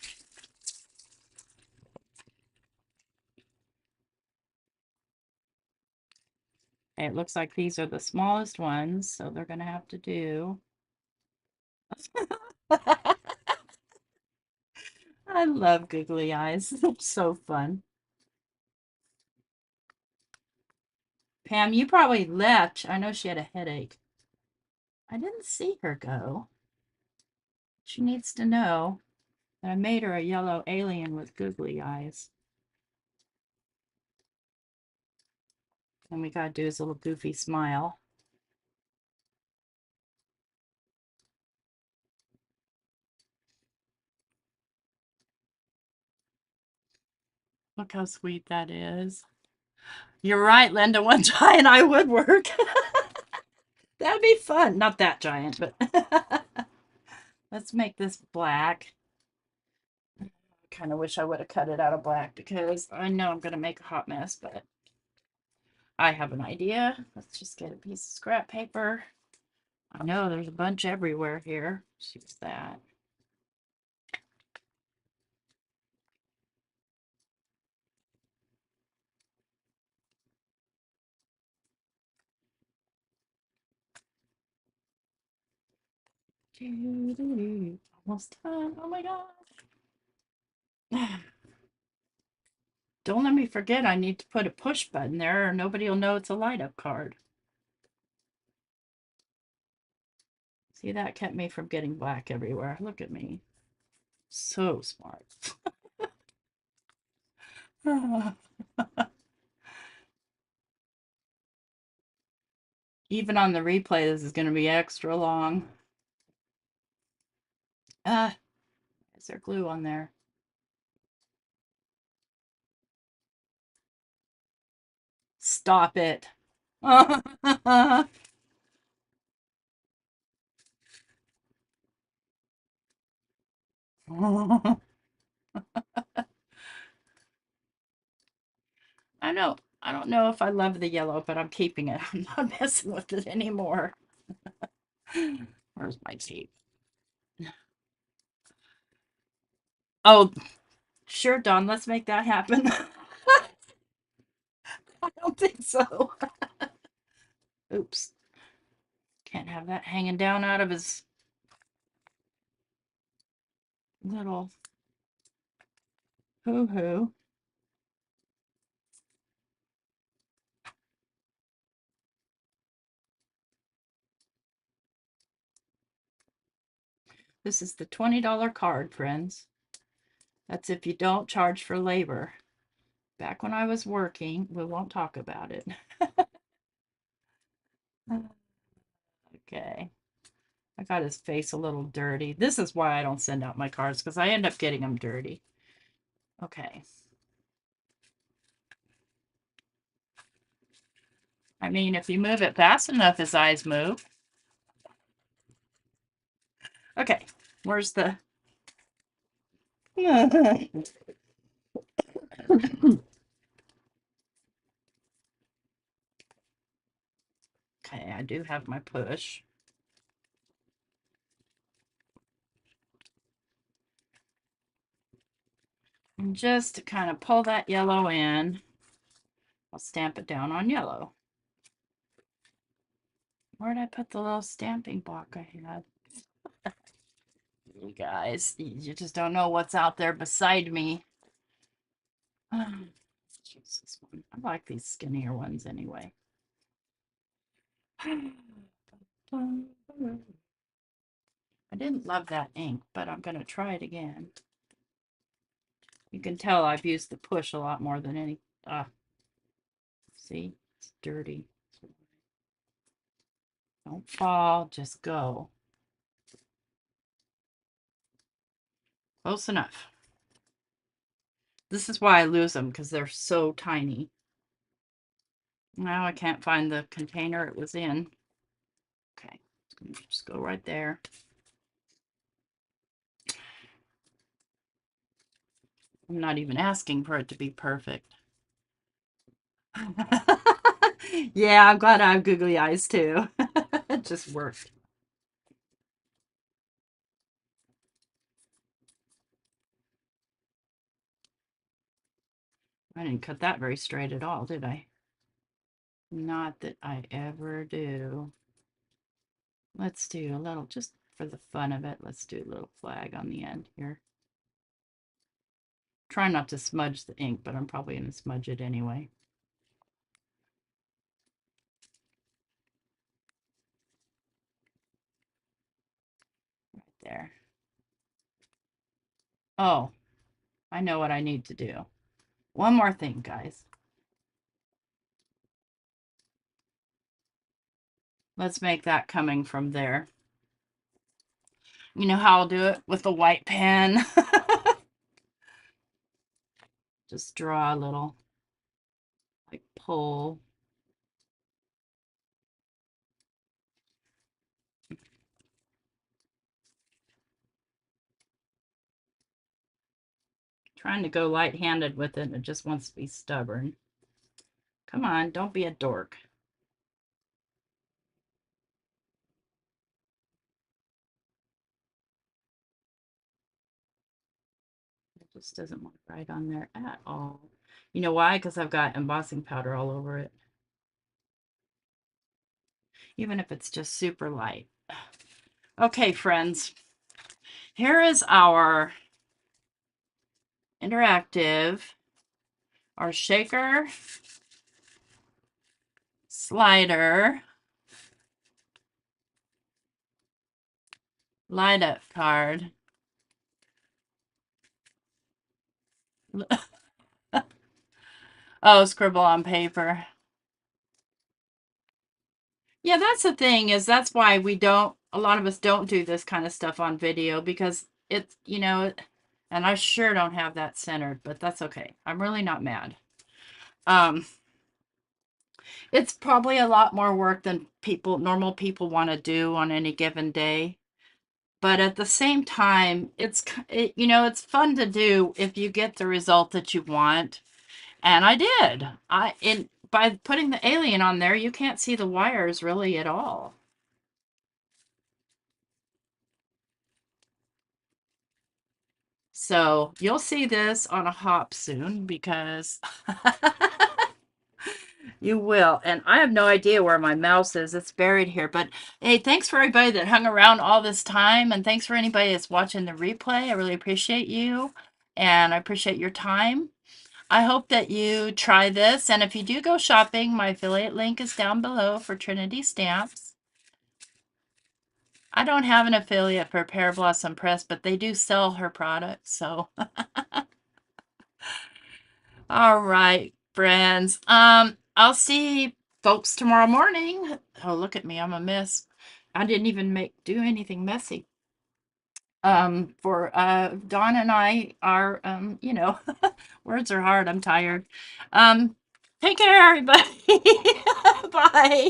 [SPEAKER 1] Okay, it looks like these are the smallest ones, so they're going to have to do. I love googly eyes. It's so fun. Pam, you probably left. I know she had a headache. I didn't see her go. She needs to know that I made her a yellow alien with googly eyes. And we got to do his little goofy smile. Look how sweet that is. You're right, Linda. One giant I would work. That'd be fun. Not that giant, but let's make this black. I kind of wish I would have cut it out of black because I know I'm going to make a hot mess, but I have an idea. Let's just get a piece of scrap paper. I know there's a bunch everywhere here. Let's use that. Almost done. Oh my god. Don't let me forget I need to put a push button there or nobody will know it's a light up card. See, that kept me from getting black everywhere. Look at me. So smart. Even on the replay, this is going to be extra long. Is there glue on there? Stop it. I don't know if I love the yellow, but I'm keeping it. I'm not messing with it anymore. Where's my tape? Oh, sure, Dawn. Let's make that happen. I don't think so. Oops. Can't have that hanging down out of his little hoo-hoo. This is the $20 card, friends. That's if you don't charge for labor. Back when I was working, we won't talk about it. Okay. I got his face a little dirty. This is why I don't send out my cards, because I end up getting them dirty. Okay. I mean, if you move it fast enough, his eyes move. Okay. Where's the... Okay, I do have my push. And just to kind of pull that yellow in, I'll stamp it down on yellow. Where'd I put the little stamping block I had? You guys, you just don't know what's out there beside me. Choose this one. I like these skinnier ones anyway. I didn't love that ink, but I'm going to try it again. You can tell I've used the push a lot more than any. See, it's dirty. Don't fall, just go. Close enough. This is why I lose them, because they're so tiny. Now I can't find the container it was in. Okay, it's going to just go right there. I'm not even asking for it to be perfect. Yeah, I'm glad I have googly eyes too. It just worked. I didn't cut that very straight at all, did I? Not that I ever do. Let's do a little, just for the fun of it, let's do a little flag on the end here. Try not to smudge the ink, but I'm probably going to smudge it anyway. Right there. Oh, I know what I need to do. One more thing, guys. Let's make that coming from there. You know how I'll do it with the white pen. Just draw a little, like, pull. Trying to go light-handed with it. It just wants to be stubborn. Come on, don't be a dork. It just doesn't want to write on there at all. You know why? Because I've got embossing powder all over it. Even if it's just super light. Okay, friends. Here is our interactive, our shaker, slider, light up card. Oh, scribble on paper. Yeah, that's the thing, is that's why we don't, a lot of us don't do this kind of stuff on video, because it's, you know, and I sure don't have that centered, but that's okay. I'm really not mad. It's probably a lot more work than normal people want to do on any given day. But at the same time, you know, it's fun to do if you get the result that you want. And I did. By putting the alien on there, you can't see the wires really at all. So you'll see this on a hop soon, because you will. And I have no idea where my mouse is. It's buried here. But hey, thanks for everybody that hung around all this time. And thanks for anybody that's watching the replay. I really appreciate you. And I appreciate your time. I hope that you try this. And if you do go shopping, my affiliate link is down below for Trinity Stamps. I don't have an affiliate for Pear Blossom Press, but they do sell her products. So, all right, friends. I'll see folks tomorrow morning. Oh, look at me. I'm a mess. I didn't even do anything messy. For Dawn and I are, you know, words are hard. I'm tired. Take care, everybody. Bye.